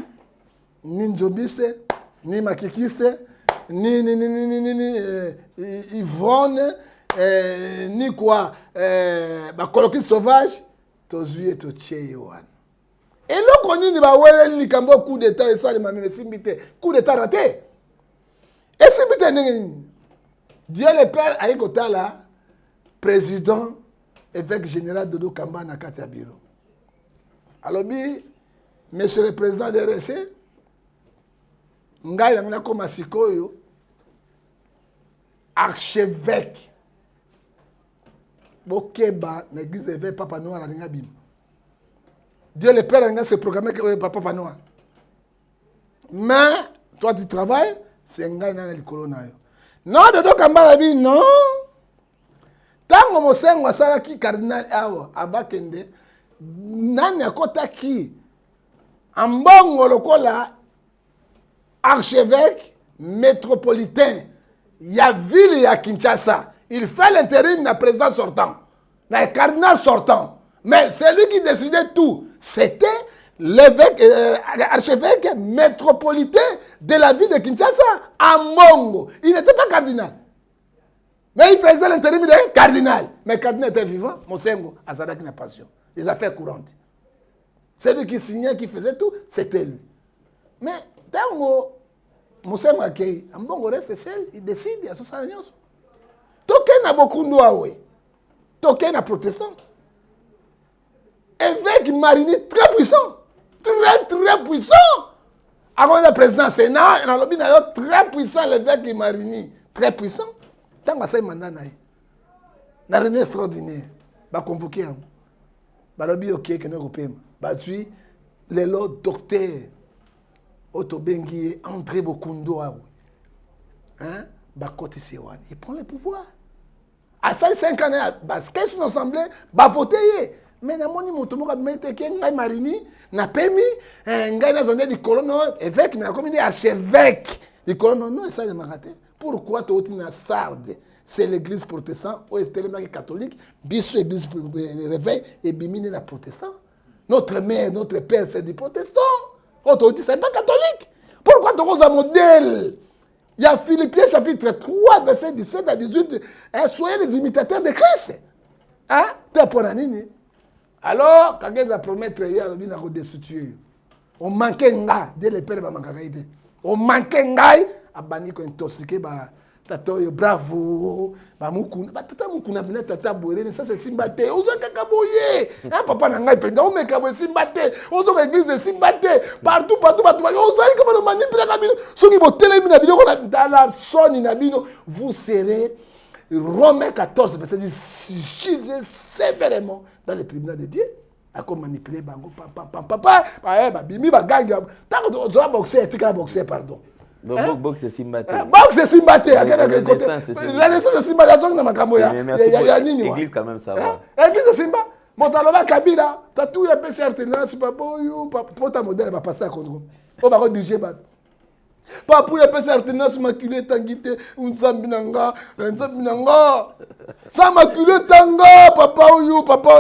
ni njobiste, ni makikiste, ni Yvonne, ni quoi, bakolokite sauvage, tozui et totie yohan. Et là, on dit que les Cambo coup d'état et ça, les mamans, coup d'état raté. Et si Dieu le Père a écouté là, président, évêque général Dodo Kamba na Katia Biro. Alors, monsieur le président de RSC, Ngai na comme Sikoyo, archevêque, Bokeba, l'église évêque Papa Noir à Ningabim. Dieu le Père a se programmé que Papa Noir. Mais, toi tu travailles, c'est Ngai na likolo na yo. Non, Dodo Kamba la bi, non. Tango mosengo asala ki cardinal awa, abakende, nani akota ki, ambongo lokola, archevêque métropolitain, ya ville ya Kinshasa. Il fait l'intérim na président sortant, na cardinal sortant. Mais c'est lui qui décidait tout. C'était l'évêque, archevêque métropolitain de la ville de Kinshasa, à Mongo. Il n'était pas cardinal. Mais il faisait l'intérim de cardinal. Mais le cardinal était vivant. Monsengo, Azadak n'a passion. Les affaires courantes. Celui qui signait, qui faisait tout, c'était lui. Mais, tant Monsengo accueille, en bon reste seul, il décide, il y a 60 ans. Toké n'a beaucoup de doigts, Toké n'a protestant. Évêque Marini très puissant. Très puissant. Avant le président Sénat, il a lobby très puissant, l'évêque Marini. Très puissant. Tant que ça, il m'a dit, na réunion extraordinaire. Bah convoqué un. Bah lobby ok que nous européens. Bah tu les lots docteur Otobengi André Bokundo hein? Bah côté Sewan, il prend le pouvoir. À ça 5 ans, bah qu'est-ce qu'on assemblée, bah voter. Mais na moni moto moko mete ke ngai Marini na pemi ngai na zonde di colono évêque mais comme il archevêque di colono non ça ne m'a raté. Pourquoi tu es na Sarde? C'est l'église protestante ou est tellement catholique, biso église réveil et bimine na protestant. Notre mère, notre père c'est des protestants. Oh tu dis c'est pas catholique. Pourquoi tu as un modèle? Il y a Philippiens chapitre 3 verset 17 à 18 soyez les imitateurs de Christ. Hein? T'es pour nini? Alors, quand ils ont promis de hier, ils ont destitué. On manquait nga, dès le père, on manquait nga, abani ko intoxiqué, tata yo bravo, mukuna, tata mukuna bina tata boire, ça c'est simbate. Ozo kakaboye, papa na ngai penda, o mekabo simbate, ozo église de simbate, partout, ozo ali comme manipuler kabino, soki bo telemi na bino dans la sonne na bino, vous serez Romains 14, verset 10, jugez sévèrement dans le tribunal de Dieu. À comme manipuler bango, papa, bimi bagangi, tant que tu as boxé, tu as boxé, pardon. Box c'est Simbate. Box c'est Simbate. La naissance c'est Simbate. Il y a nini. L'église quand même ça va. L'église c'est Simba. Montaloba Kabila, t'as tout y PC alternance, papa, pour ta modèle va passer à Congo. On va rediriger bat. Papa, il y a PC alternance maculé tangité, unzambinanga. Ça maculé tanga, papa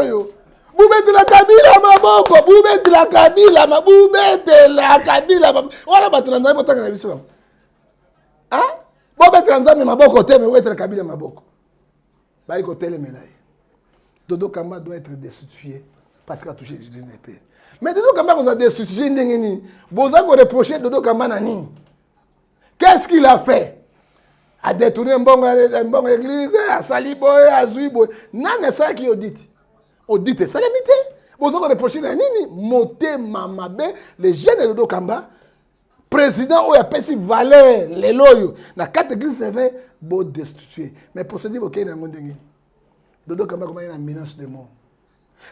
yo. Boubette la Kabila maboko, boubette la Kabila maboko. Voilà batranza motanga na biso. Hein? Boubette tranza maboko te mais ouais la Kabila maboko. Ba iko tele melai. Dodo Kamba doit être destitué parce qu'il a touché du DNP. Mais Dodo Kamba, vous a destitué, vous avez reproché Dodo Kamba Nani. Qu'est-ce qu'il a fait? A détourné un bon église, à Saliboy, à Zouiboy. Non, c'est ça qui audite. Audite, c'est limité. Vous avez reproché Nani, Moté Mamabe, les jeunes de Dodo Kamba, président, où il y a pas si valeur, les loyaux. Dans 4 églises, c'est fait, vous destituer. Mais pour se dire, ok, il y a un monde. Dodo Kamba, comment il y a une menace de mort?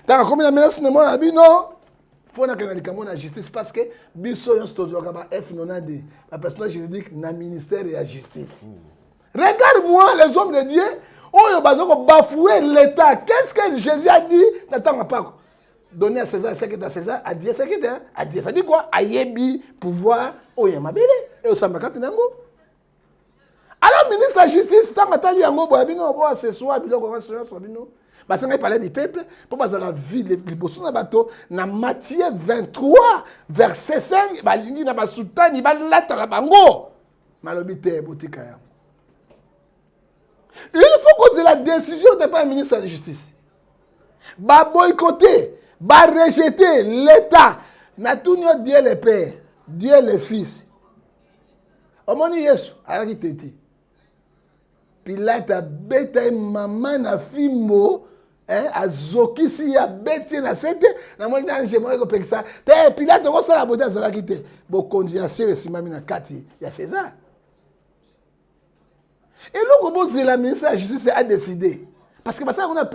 Tant que comme il y a une menace de mort, il non. Il faut que la justice parce que Bisso F90, la personne juridique, na ministère et la justice. Regarde-moi les hommes de Dieu, ils ont bafoué l'État. Qu'est-ce que Jésus a dit? N'attends pas. Donner à César ce qui est à César, à Dieu ce qui est à Dieu. Ça dit quoi? Ayebi, pouvoir, oyamabele, et au Sambakati Nango. Alors, ministre de la Justice, tant que tu as dit, ce soir, parce qu'on parlait du peuple, pour passer la vie, les bosses na bateau, na Matthieu 23, verset 5, il va na sultan, il va l'être la bango. Malobité, boutique. Il faut qu'on ait la décision de pas le ministre de la Justice. Va boycotter, va rejeter l'État. Na tout Dieu le Père, Dieu le Fils. Au moment où Yesu, alors qu'il t'était. Pilate a bêté maman na fimbo. Azokisi ya beti na sete na moi na njemo ko pekisa te Pilate ko sala bote azala kite bo condiation esimami na kati ya César et le robot de la ministre de la Justice a décidé parce que ça on a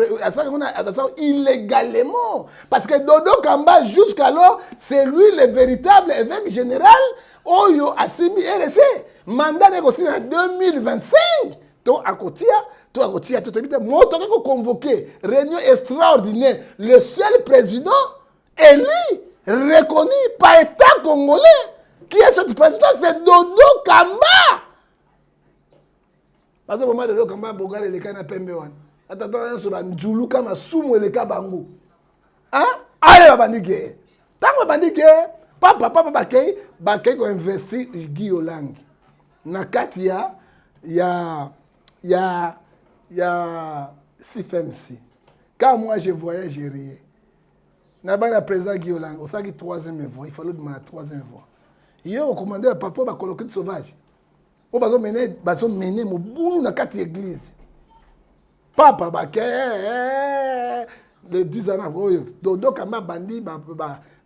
illégalement parce que Dodo Kamba jusqu'alors c'est lui le véritable évêque général Oyo Assimi RC mandat négocié en 2025 to akotia moi, on a convoqué réunion extraordinaire. Le seul président élu, reconnu par l'État congolais, qui est ce président, c'est Dodo Kamba. Parce que le moment de Dodo Kamba, Bogar et les canapés, attends, sur la Djoulou Kama, Soumou et les Kabango. Hein? Allez, Babandike. Tant que Babandike, papa, Bakay, qui a investi Guy Olang. Nakatia, il y a CFMC. Quand moi je voyais, je riais. Le président Guy Olang, on sait qu'il 3e voie, il fallait demander la 3e voie. Il a recommandé à papa de coloquer de sauvage. On va mener mon boulot dans 4 églises. Papa, les 10 ans, Dodo Kamba bandi,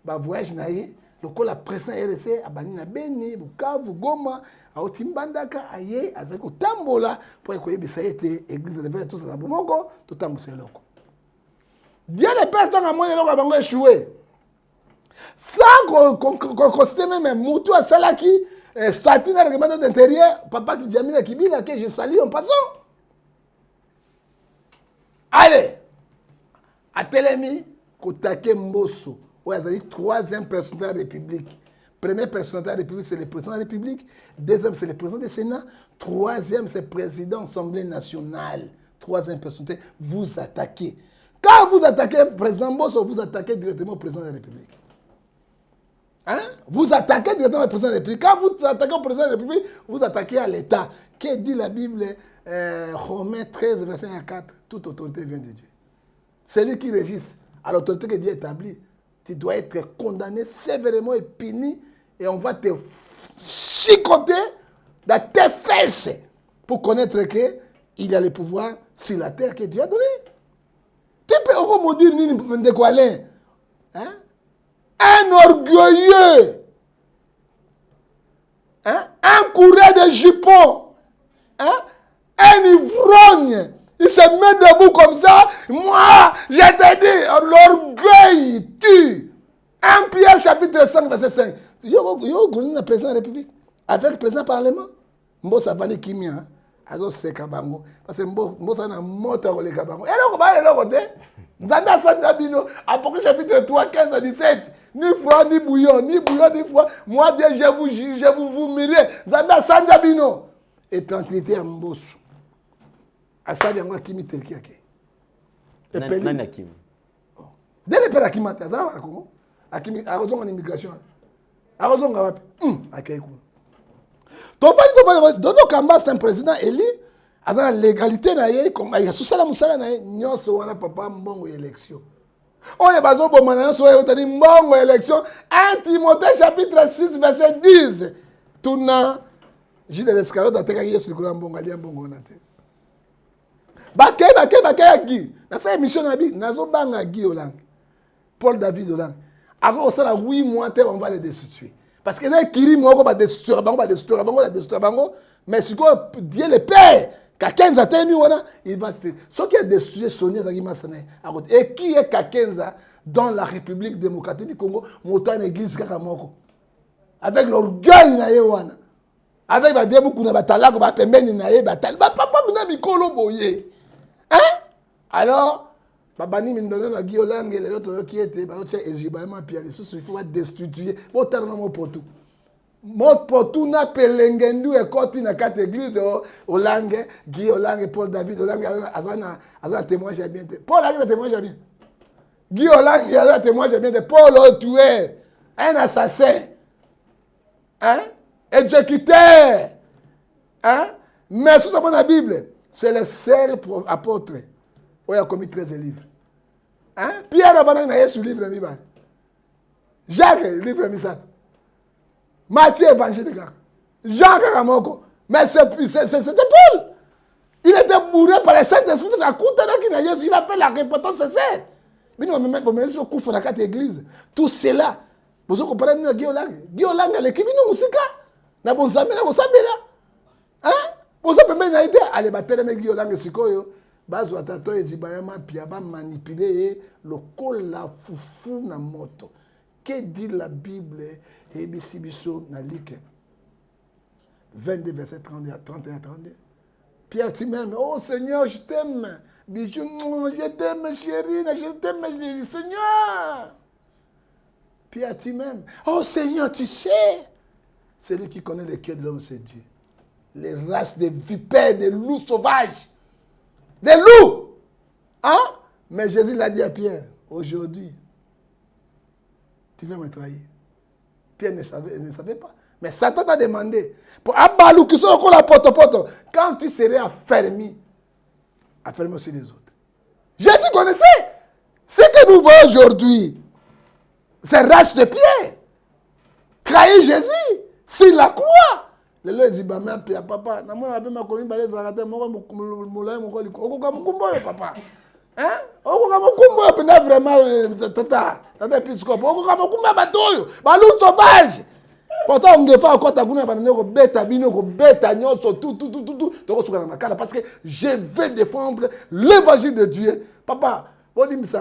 voyage naïe. Le la président RC a banni na Beni, Bukavu, Goma, a Otimbandaka, aye, a Zeko Tambola, pour que ça ait été église de l'évêque, tout ça, Bomoko, tout ça, monsieur Loko. Dieu le Père, dans la moindre langue, a bango échoué. Sans qu'on considère même Moutou à Salaki, statut dans le règlement d'intérieur, papa qui dit à Mina Kibila, que je salue en passant. Allez, à Telemi, Kotake Mbosso. Oui, c'est-à-dire 3e personne de la République. Premier personne de la République, c'est le président de la République. 2e, c'est le président du Sénat. 3e, c'est le président de l'Assemblée nationale. 3e personne, vous attaquez. Quand vous attaquez le président Bosso, vous attaquez directement le président de la République. Hein? Vous attaquez directement le président de la République. Quand vous attaquez le président de la République, vous attaquez à l'État. Que dit la Bible, Romains 13, verset 1 à 4, toute autorité vient de Dieu. C'est lui qui régisse à l'autorité que Dieu établit. Tu dois être condamné sévèrement et puni et on va te chicoter dans tes fesses pour connaître qu'il y a le pouvoir sur la terre que Dieu a donné. Tu peux encore me dire de quoi aller? Hein? Un orgueilleux, hein? Un coureur de jupons, hein? Un ivrogne. Il se met debout comme ça. Moi, je te dis, l'orgueil tue. 1 Pierre chapitre 5, verset 5. Yo, le président de la République. Avec le président du Parlement. Mbo Savani Kimia. Azo se kabango. Parce que Mbo Savani moto le kabango. Et là, on va aller côté. Nzanda Sandabino. Apocalypse chapitre 3, 15 à 17. Ni froid, ni bouillon. Ni bouillon, ni froid. Moi, Dieu, je vous vomirai. Nzanda Sandabino. Et tranquillité à Mbosso. Asali yango akimi teleki yake. Nani akimi? Dès le père akimi aza wa Congo. Akimi arozonga immigration. Arozonga wapi? Akaiku. Topali Dodo Kamba c'est un président élu la légalité na ye comme ya susala musala na ye nyonso wana papa mbongo élection. Oye bazo bomana nyonso oyo tani mbongo élection 1 Timothée chapitre 6 verset 10. Tuna Gilles de l'Escalote atekaki Yesu likolo mbongo alia mbongo na te. Bake ya Guy. Na sa émission na bi nazo banga Guy Olang. Paul David Olang. Ako osala 8 mois te on va les destituer. Parce que les kiri moko ba destituer bango mais si quoi Dieu le Père Kakenza teni wana il va te ce qui est destitué Sonia Zagimasana et qui est Kakenza dans la République démocratique du Congo montant une église kakamoko avec l'orgueil na ye wana avec ba vieux mukuna batala ko ba pembeni na ye batala ba papa bina mikolo boye hein alors babani mindona na Giolange les autres qui étaient ba tia ezibama pia les sous il faut destituer botarna mo potu mot potu na pelengendu e koti na kate église Olange Guy Olange Paul David Olange azana témoignage bien Paul a témoignage bien Guy Olange a témoignage bien Paul a tué un assassin hein exécuteur hein mais sur la Bible c'est le seul apôtre où il a commis 13 livres hein Pierre a banana sur livre mi Jacques livre mi sat Matthieu évangile de gars Jean Karamoko mais c'était Paul il était bourré par le Saint-Esprit il a fait la repentance sincère mais nous même sur coup la carte église tout cela vous comprenez nous Guy Olang l'équipe nous musika na bonzambe na kosambela hein boza pembe na ite ale batele me Guy Olang sikoyo bazo atato ejibayama pia ba manipuler lokola fufu na moto. Que dit la Bible et Bissibiso na Luc 22 verset 31 32. Pierre tu m'aimes, oh Seigneur, je t'aime. Bijou, je t'aime chérie, je t'aime chérie, Seigneur. Pierre tu m'aimes. Oh Seigneur, tu sais. Celui qui connaît le cœur de l'homme, c'est Dieu. Les races de vipères, des loups sauvages. Des loups. Hein? Mais Jésus l'a dit à Pierre, aujourd'hui, tu veux me trahir. Pierre ne savait pas. Mais Satan t'a demandé, pour Abalou qui sont encore la poto, quand tu serais affermi aussi les autres. Jésus connaissait. Ce que nous voyons aujourd'hui, c'est race de Pierre. Trahir Jésus, sur la croix. Le loi dit, bah, mais papa, n'a pas ma commune, bah, les arrêtés, moi, papa. Hein? Vraiment, tata épiscope. Balou sauvage. Pourtant, on ne fait encore ta gouna, bêta, bêta, tout. Parce que je vais défendre l'évangile de Dieu. Papa, on dit que nous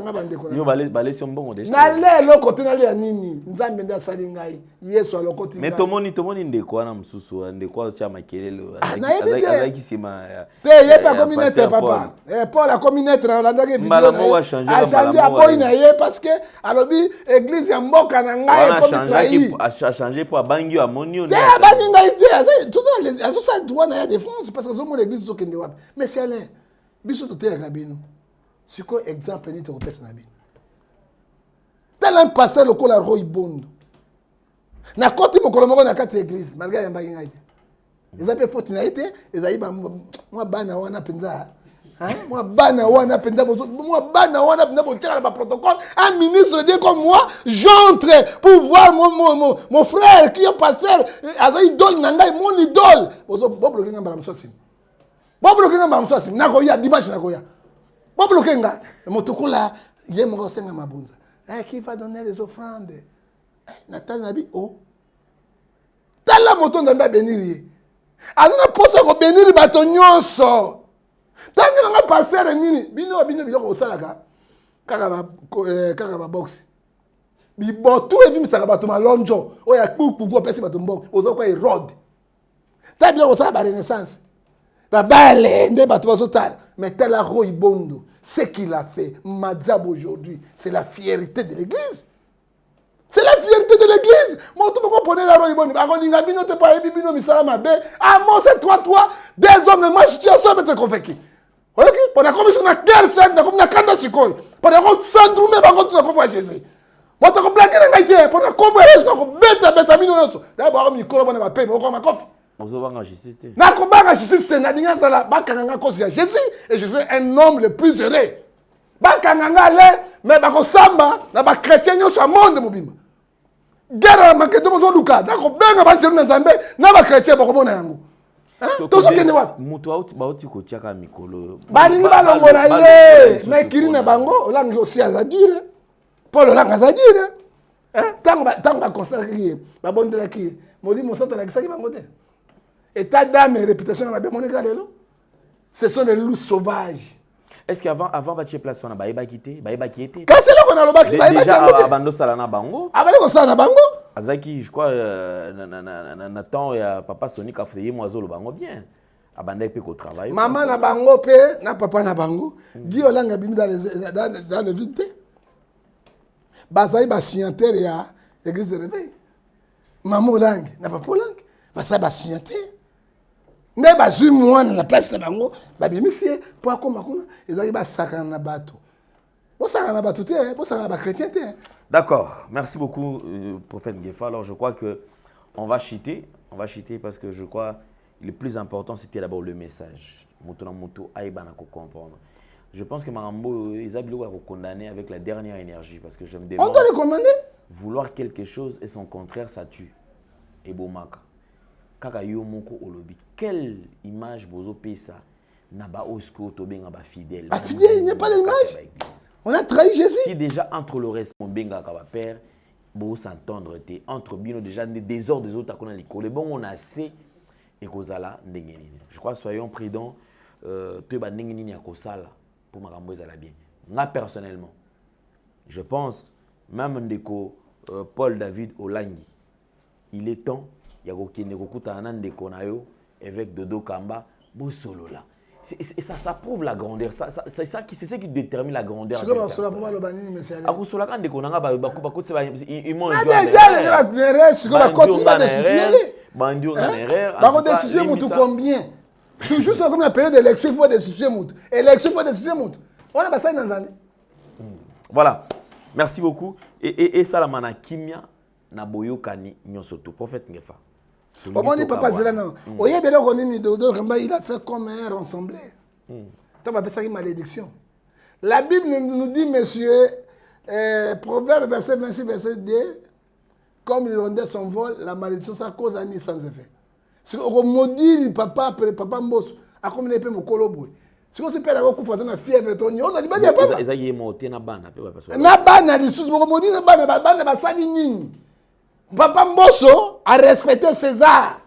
allons sur bon déjà. N'allez le côté n'allez à Nini. Nous allons bien salingai. Yes, le côté. Mais tout le monde de quoi na msusu, de quoi ça makelele. Avec qui c'est ma. T'es y pas communauté papa. Et Paul la communauté na Hollande que vidéo. A changé à boy na ye parce que alobi église ya mboka na ngai comme trahi. A changé pour bangi à monio. T'es bangi ngai tout les ça doit na défense parce que zo l'église zo kende wapi. Mais c'est Alain. Biso to te rabino. C'est quoi exemple ni te repèse na bi. Tel un pasteur le kola roi bondo. Na koti mokolo moko na kati église malgré yamba ngai. Ils appellent faute na été, ils aïba moi bana wana penza. Hein? Moi bana wana penza moi bana wana penza pour tirer le protocole. Un ministre dit comme moi, j'entre pour voir mon frère qui est pasteur, aza idole na ngai mon idole. Bozo bloquer ngamba msosi. Bo bloquer ngamba msosi. Nakoya dimanche nakoya. Bon bloquer nga motokula ye mo senga mabunza qui va donner les offrandes Nathan nabi oh tala moto nzambe bénir azana posa ko bénir bato nyonso tanga nga pasteur nini bino biloko osalaka kaka ba box bibotu ebi misaka bato malonjo oya kuku pesi bato mbongo ozoko erode tabi biloko osala ba renaissance mais tel a Bondo, ce qu'il a fait, Madzab aujourd'hui, c'est la fierté de l'église. C'est la fierté de l'église. Moi, tout le monde connaît la Roy Bondo. C'est toi, des hommes de ma situation, mais tu es convaincu. Ok? Pendant qu'on est sur la guerre, c'est comme la canne de Sikoy. Pendant qu'on s'en trouve, mais pendant qu'on est Jésus. Moi, tu as blagué dans l'idée. Pendant qu'on est sur la bête, d'abord, on m'a paix, mais on m'a coffre. Ozobanga justice. Nakobanga justice c'est nadinga zala bakanga kosi ya Jésus et je suis un homme le plus heureux. Bakanga le mais bakosamba na ba chrétien nyo sa monde mobimba. Guerre makedo mozo luka nakobenga ba jeune nzambe na ba chrétien bakomona yango. Hein? Tozo kende wa. Mutu auti ko tiaka mikolo. Balingi balongola ye mais kirina bango olangi aussi azadire. Paul olanga azadire. Hein? Tango ba consacrer ba bondela ki moli mosata na kisaki bango te. État d'âme et réputation na bien monika lelo. Ce sont des loups sauvages. Est-ce qu'avant tu place na baïba quitté, baïba qui était? Quand c'est là qu'on a le bac qui baïba déjà abando sala na bango. Abando ko sala na bango. Azaki je crois na temps ya papa Sonic a fait moiseau le bango bien. Abanda pe ko travail. Maman na bango pe na papa na bango. Guy Olanga bimi dans le vide. Bazai ba signataire ya l'église de réveil. Maman Olanga na papa Olanga. Bazai ba signataire. Ne bazui mwana na place na bango babimisie po akoma kuna ezali basakana na bato bosakana na bato te bosakana na chrétien te. D'accord, merci beaucoup prophète Ngefa. Alors je crois que on va chiter parce que je crois le plus important c'était d'abord le message moto na moto aiba na ko comprendre. Je pense que Marambo Isabelle va condamner avec la dernière énergie parce que je me demande. On doit le commander. Vouloir quelque chose et son contraire ça tue. Et bomaka. Kaka yo moko olobi. Quelle image bozo pesa na ba osko to benga ba fidèle. Ba fidèle, il n'y a pas d'image. On a trahi Jésus. Si déjà entre le reste mon benga ka ba père, bo s'entendre te entre bino déjà des désordres des autres akona likolo. Bon on a assez et kozala ndenge nini. Je crois soyons prudents to ba ndenge nini akosala pour makambo ezala bien. Moi personnellement, je pense même ndeko Paul David Olangi, il est temps Yagokine Kokutana ndeko na yo avec Dodo Kamba Bosolo là. Et ça prouve la grandeur. C'est ça qui détermine la grandeur. C'est comme ça pour le banni monsieur. Akusola kan ndeko nanga ba ko tse ba ils m'ont joué. Ah déjà c'est comme quand va destituer. Bandio en erreur. Ba ko destituer mutu combien? Toujours comme la période d'élection il faut destituer mutu. Élection faut destituer mutu. On a passé dans années. Voilà. Merci beaucoup et ça la mana kimia na boyokani nyosoto prophète Ngefa. Comment papa Zelana? Oye belo konini Dodo Kamba il a fait comme un rassemblé. Ça va faire une malédiction. La Bible nous dit monsieur Proverbe verset 26 verset 2 comme l'hirondelle son vol la malédiction ça cause un sans effet. Si on maudit papa Mbosso a comme l'épée mon colobo. Si on se perd avec coup na fièvre ton on dit bien pas. Ezaki monter na bana pe parce na bana di sous on maudit na bana ba sali nini. Papa Mbosso a respecté César.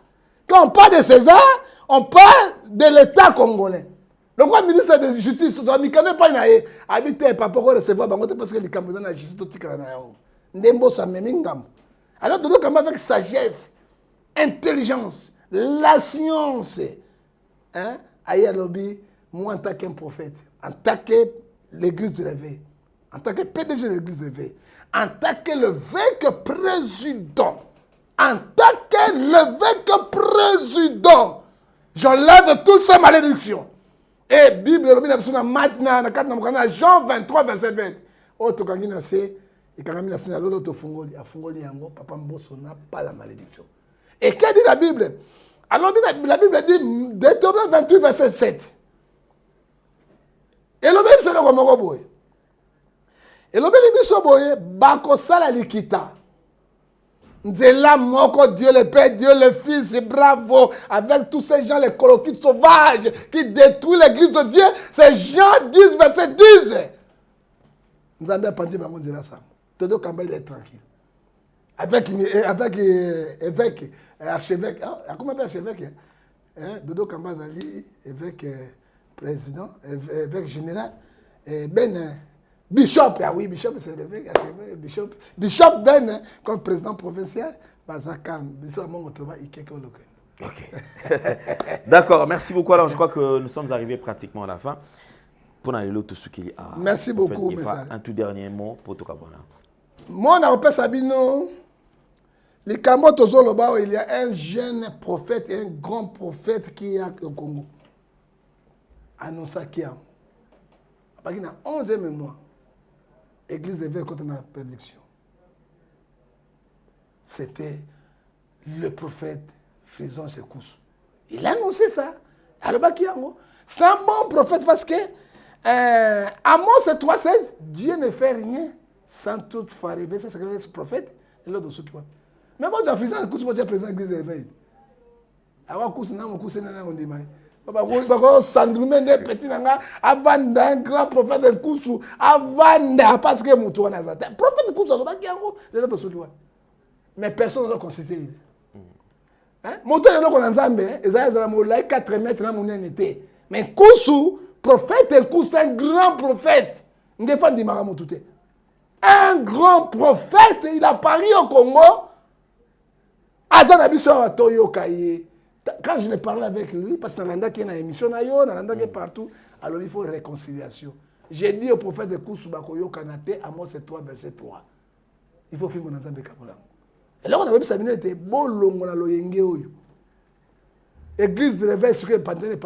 Quand on parle de César, on parle de l'État congolais. Le quoi ministre de Justice, on ne connaît pas une habité, papa pour recevoir parce que les Camerounais la justice tout tika na yo. Ndembosso a memingam. Alors Dodo Kamba avec sagesse, intelligence, la science, hein, aïe lobby, moi en tant qu'un prophète, en tant que l'église de réveil, en tant que PDG de l'église de réveil, en tant que l'évêque président, en tant que l'évêque président, j'enlève toutes ces malédictions. Et Bible, Jean 23, verset 20. Oh, tu as dit, et quand même, Papa Mbosso n'a pas la malédiction. Et qu'est-ce dit la Bible? Alors, la Bible dit, Deutéronome 28, verset 7. Et le même, c'est le Romogoboy. Et le bénéfice boye bako sala likita. Nzela moko Dieu le Père, Dieu le Fils, et bravo avec tous ces gens les coloquites sauvages qui détruisent l'église de Dieu. C'est Jean 10 verset 10. Nous avons pensé bango nzela ça. Dodo Kamba il est tranquille. Avec archevêque, comment appelle archevêque hein? Dodo Kamba zali évêque président, évêque général Bishop, ah oui, Bishop, c'est l'évêque, Bishop Ben, comme président provincial, Bishop, ok. D'accord, merci beaucoup. Alors, je crois que nous sommes arrivés pratiquement à la fin. Pour aller l'autre ce qu'il y a. Merci beaucoup, un tout dernier mot pour Tokabona. Moi, on a Sabino. Les Kamboto Zoloba, il y a un jeune prophète, un grand prophète qui est au Congo. Anosakia. Il y a 11 mois. Église de veille contre la prédiction. C'était le prophète faisons ce coup. Il a annoncé ça. C'est un bon prophète parce que Amos 3,16, Dieu ne fait rien sans toutefois arriver. C'est ce que ce prophète et l'autre ceux qui voient. Mais bon, dans le coup, tu es présent à l'église de l'éveil. Alors, coup, c'est un coup, c'est un démarré. Sandrumé des petits nanga avant d'un grand prophète de Koussou avant parce que mon tour n'a pas prophète de Koussou les autres sont loin mais personne ne doit considérer hein mon tour est là Nzambe ezala molai 4 mètres na mon été mais Koussou prophète de Koussou un grand prophète ndefandi maramu tout un grand prophète il a pari au Congo azana biso atoyo kaye. Quand je l'ai parlé avec lui, parce que Nalanda qui est dans l'émission, Nalanda qui est partout, alors il faut réconciliation. J'ai dit au prophète de Kousoubakoyo Kanate, Amos 3, verset 3. Il faut faire mon entendre de Kapolam. Et là, on avait Sabino était beau long, on a l'oyenge oyo. Église de réveil, ce que pandémie,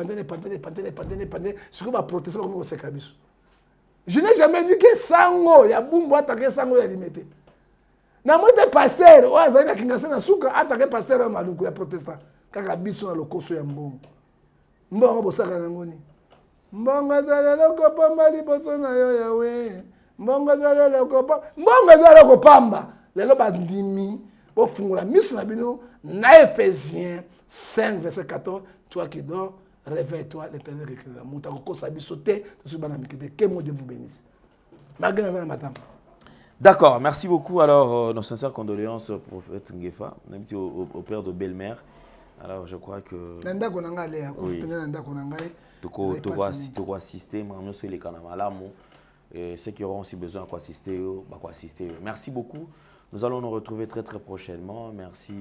ce que ma protection comme c'est Kabiso. Je n'ai jamais vu que Sango, il y a Bumbo attaqué Sango, il y a limité. Na moi des pasteurs, ouais, ça y est, qui n'a pas souka attaqué pasteur à Maloukou, il y a protestant. Kaka biso na lokoso ya mbongo mbongo bosaka nango ni mbongo zala lokopamba liboso na yo yawe mbongo zala lokopamba lelo bandimi bofungula miso na bino na Ephésiens 5 verset 14 toi qui dors réveille-toi l'Éternel réclame muta kokosa biso te to bana mikete que mon Dieu vous bénisse magana za matin. D'accord, merci beaucoup. Alors nos sincères condoléances au prophète Ngefa, même si au père de belle-mère. Alors je crois que oui. Tu dois assister, et ceux qui auront aussi besoin d'assister, assister. Merci beaucoup. Nous allons nous retrouver très très prochainement. Merci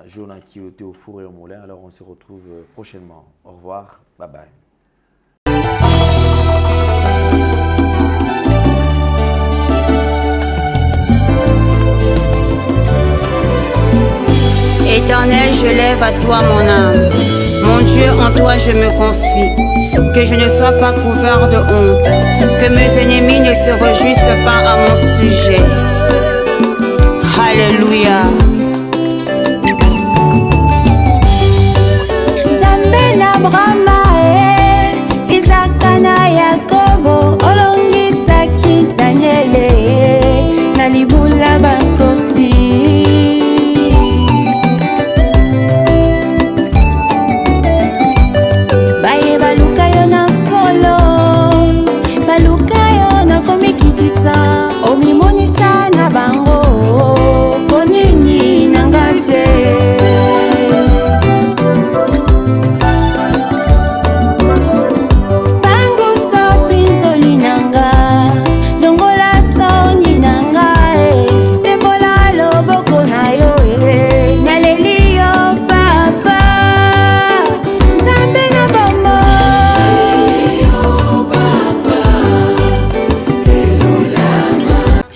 Jonathan qui était au four et au moulin. Alors on se retrouve prochainement. Au revoir. Bye bye. Éternel, je lève à toi mon âme. Mon Dieu, en toi je me confie. Que je ne sois pas couvert de honte. Que mes ennemis ne se réjouissent pas à mon sujet. Alléluia. Zambena Brahma Isaac na Yakobo Olongi Saki Daniele Nalibula Bakosi.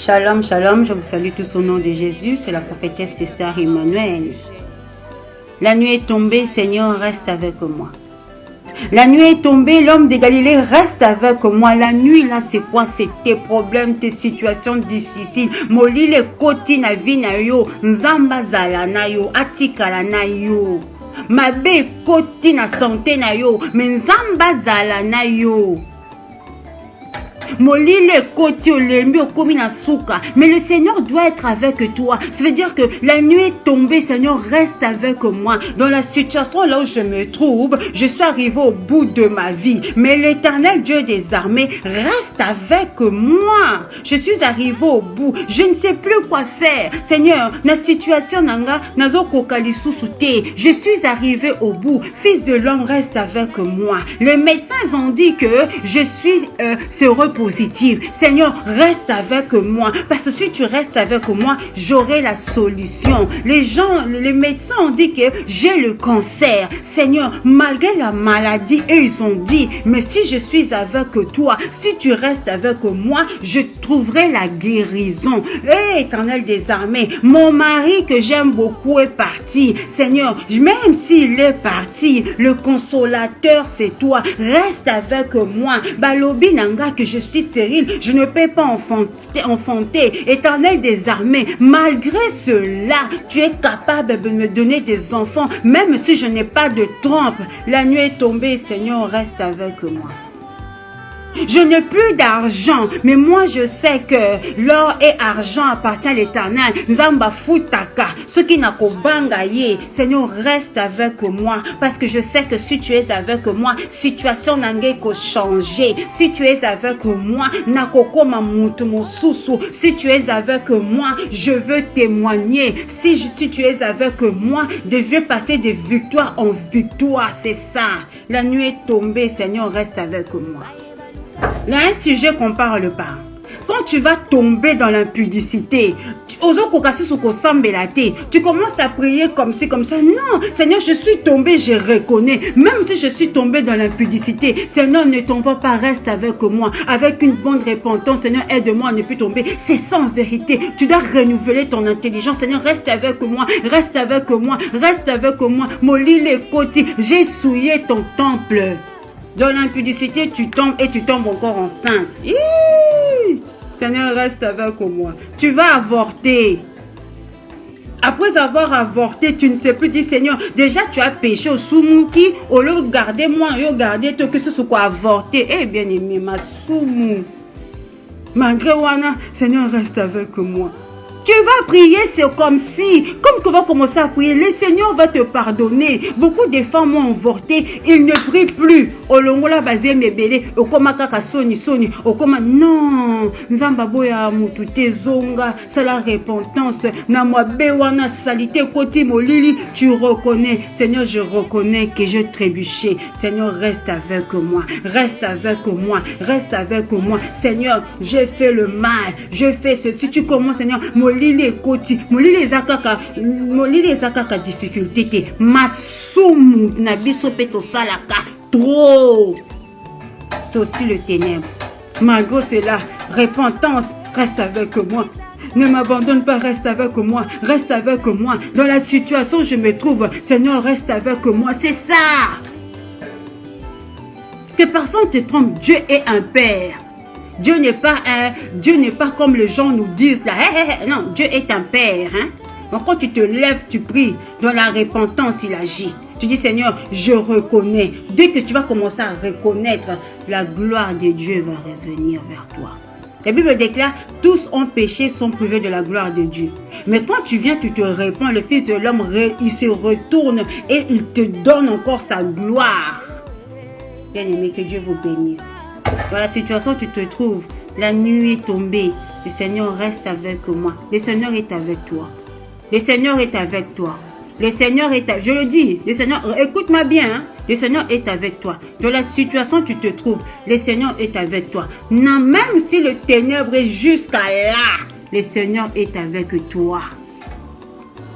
Shalom, shalom, je vous salue tous au nom de Jésus, c'est la prophétesse Esther Emmanuel. La nuit est tombée, Seigneur, reste avec moi. La nuit est tombée, l'homme de Galilée reste avec moi. La nuit, là, c'est quoi? C'est tes problèmes, tes situations difficiles. Moli le koti na vi na yo, nzamba zala na yo, atikala na yo. Mabe koti na santé na yo, mais nzamba zala na yo. Molile koti olembi okomi na souka. Mais le Seigneur doit être avec toi. Ça veut dire que la nuit est tombée, Seigneur, reste avec moi. Dans la situation là où je me trouve, je suis arrivé au bout de ma vie. Mais l'Éternel Dieu des armées reste avec moi. Je suis arrivé au bout. Je ne sais plus quoi faire. Seigneur, la situation nanga nazo kokali susute. Je suis arrivé au bout. Fils de l'homme reste avec moi. Les médecins ont dit que je suis positif. Seigneur, reste avec moi. Parce que si tu restes avec moi, j'aurai la solution. Les médecins ont dit que j'ai le cancer. Seigneur, malgré la maladie, ils ont dit, mais si je suis avec toi, si tu restes avec moi, je trouverai la guérison. Éternel des armées, mon mari que j'aime beaucoup est parti. Seigneur, même s'il est parti, le consolateur c'est toi. Reste avec moi. Balobi nanga que je suis suis stérile, je ne peux pas enfanter. Éternel des armées, malgré cela, tu es capable de me donner des enfants, même si je n'ai pas de trompe. La nuit est tombée, Seigneur, reste avec moi. Je n'ai plus d'argent, mais moi je sais que l'or et argent appartient à l'Éternel. Nzamba futaka, ce qui n'a qu'au bangaye. Seigneur, reste avec moi, parce que je sais que si tu es avec moi, situation n'a qu'à changer. Si tu es avec moi, n'a qu'au mamutu mosusu. Si tu es avec moi, je veux témoigner. Si tu es avec moi, je vais passer de victoire en victoire. C'est ça. La nuit est tombée, Seigneur, reste avec moi. Il y a un sujet qu'on parle pas. Quand tu vas tomber dans l'impudicité, tu commences à prier comme ci, comme ça. Non, Seigneur, je suis tombé, je reconnais. Même si je suis tombé dans l'impudicité, Seigneur, ne t'en va pas, reste avec moi. Avec une bonne repentance, Seigneur, aide-moi à ne plus tomber. C'est ça en vérité. Tu dois renouveler ton intelligence. Seigneur, reste avec moi, reste avec moi, reste avec moi. Molli les côtés, j'ai souillé ton temple. Dans l'impudicité, tu tombes et tu tombes encore enceinte. Seigneur, reste avec moi. Tu vas avorter. Après avoir avorté, tu ne sais plus dire, Seigneur, déjà tu as péché au soumouki, au lieu de garder moi, au lieu de garder toi, que ce soit quoi avorter. Eh bien aimé, ma soumou. Malgré Wana, Seigneur, reste avec moi. Tu vas prier, c'est comme si, comme tu vas commencer à prier, le Seigneur va te pardonner. Beaucoup de femmes ont avorté, ils ne prient plus. Olongola basé mebele, okoma kaka soni, okoma non, nzamba boya mutute zonga, c'est la repentance. Na moi bewana salité koti molili, tu reconnais, Seigneur, je reconnais que j'ai trébuché. Seigneur, reste avec moi, reste avec moi, reste avec moi. Seigneur, j'ai fait le mal, je fais ceci. Tu commences, Seigneur, molili koti, molili zakaka difficulté te masumu na biso peto salaka trop. C'est aussi le ténèbre. Malgré cela, repentance, reste avec moi. Ne m'abandonne pas, reste avec moi, reste avec moi. Dans la situation où je me trouve, Seigneur, reste avec moi. C'est ça. Que personne te trompe, Dieu est un Père. Dieu n'est pas comme les gens nous disent là. Non, Dieu est un Père. Hein? Donc quand tu te lèves, tu pries. Dans la repentance, il agit. Tu dis, Seigneur, je reconnais. Dès que tu vas commencer à reconnaître, la gloire de Dieu va revenir vers toi. La Bible déclare, tous ont péché, sont privés de la gloire de Dieu. Mais quand tu viens, tu te répands, le Fils de l'homme, il se retourne et il te donne encore sa gloire. Bien aimé, que Dieu vous bénisse. Dans la situation où tu te trouves, la nuit est tombée. Le Seigneur reste avec moi. Le Seigneur est avec toi. Le Seigneur est avec toi. Le Seigneur est avec... Je le dis, le Seigneur, écoute-moi bien. Hein? Le Seigneur est avec toi. Dans la situation où tu te trouves, le Seigneur est avec toi. Non, même si le ténèbre est jusqu'à là, le Seigneur est avec toi.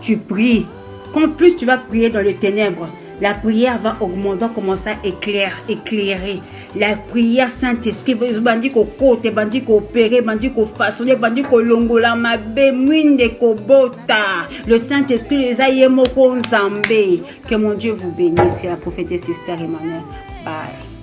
Tu pries. Quand plus tu vas prier dans les ténèbres, la prière va augmenter, va commencer à éclairer. La prière Saint-Esprit, bandi ko kote, bandi ko opérer, bandi ko façonner, bandi ko longola mabe, mwinde ko bota. Le Saint-Esprit les a yemoko nzambe. Que mon Dieu vous bénisse. C'est la prophétesse Esther Emmanuel. Bye.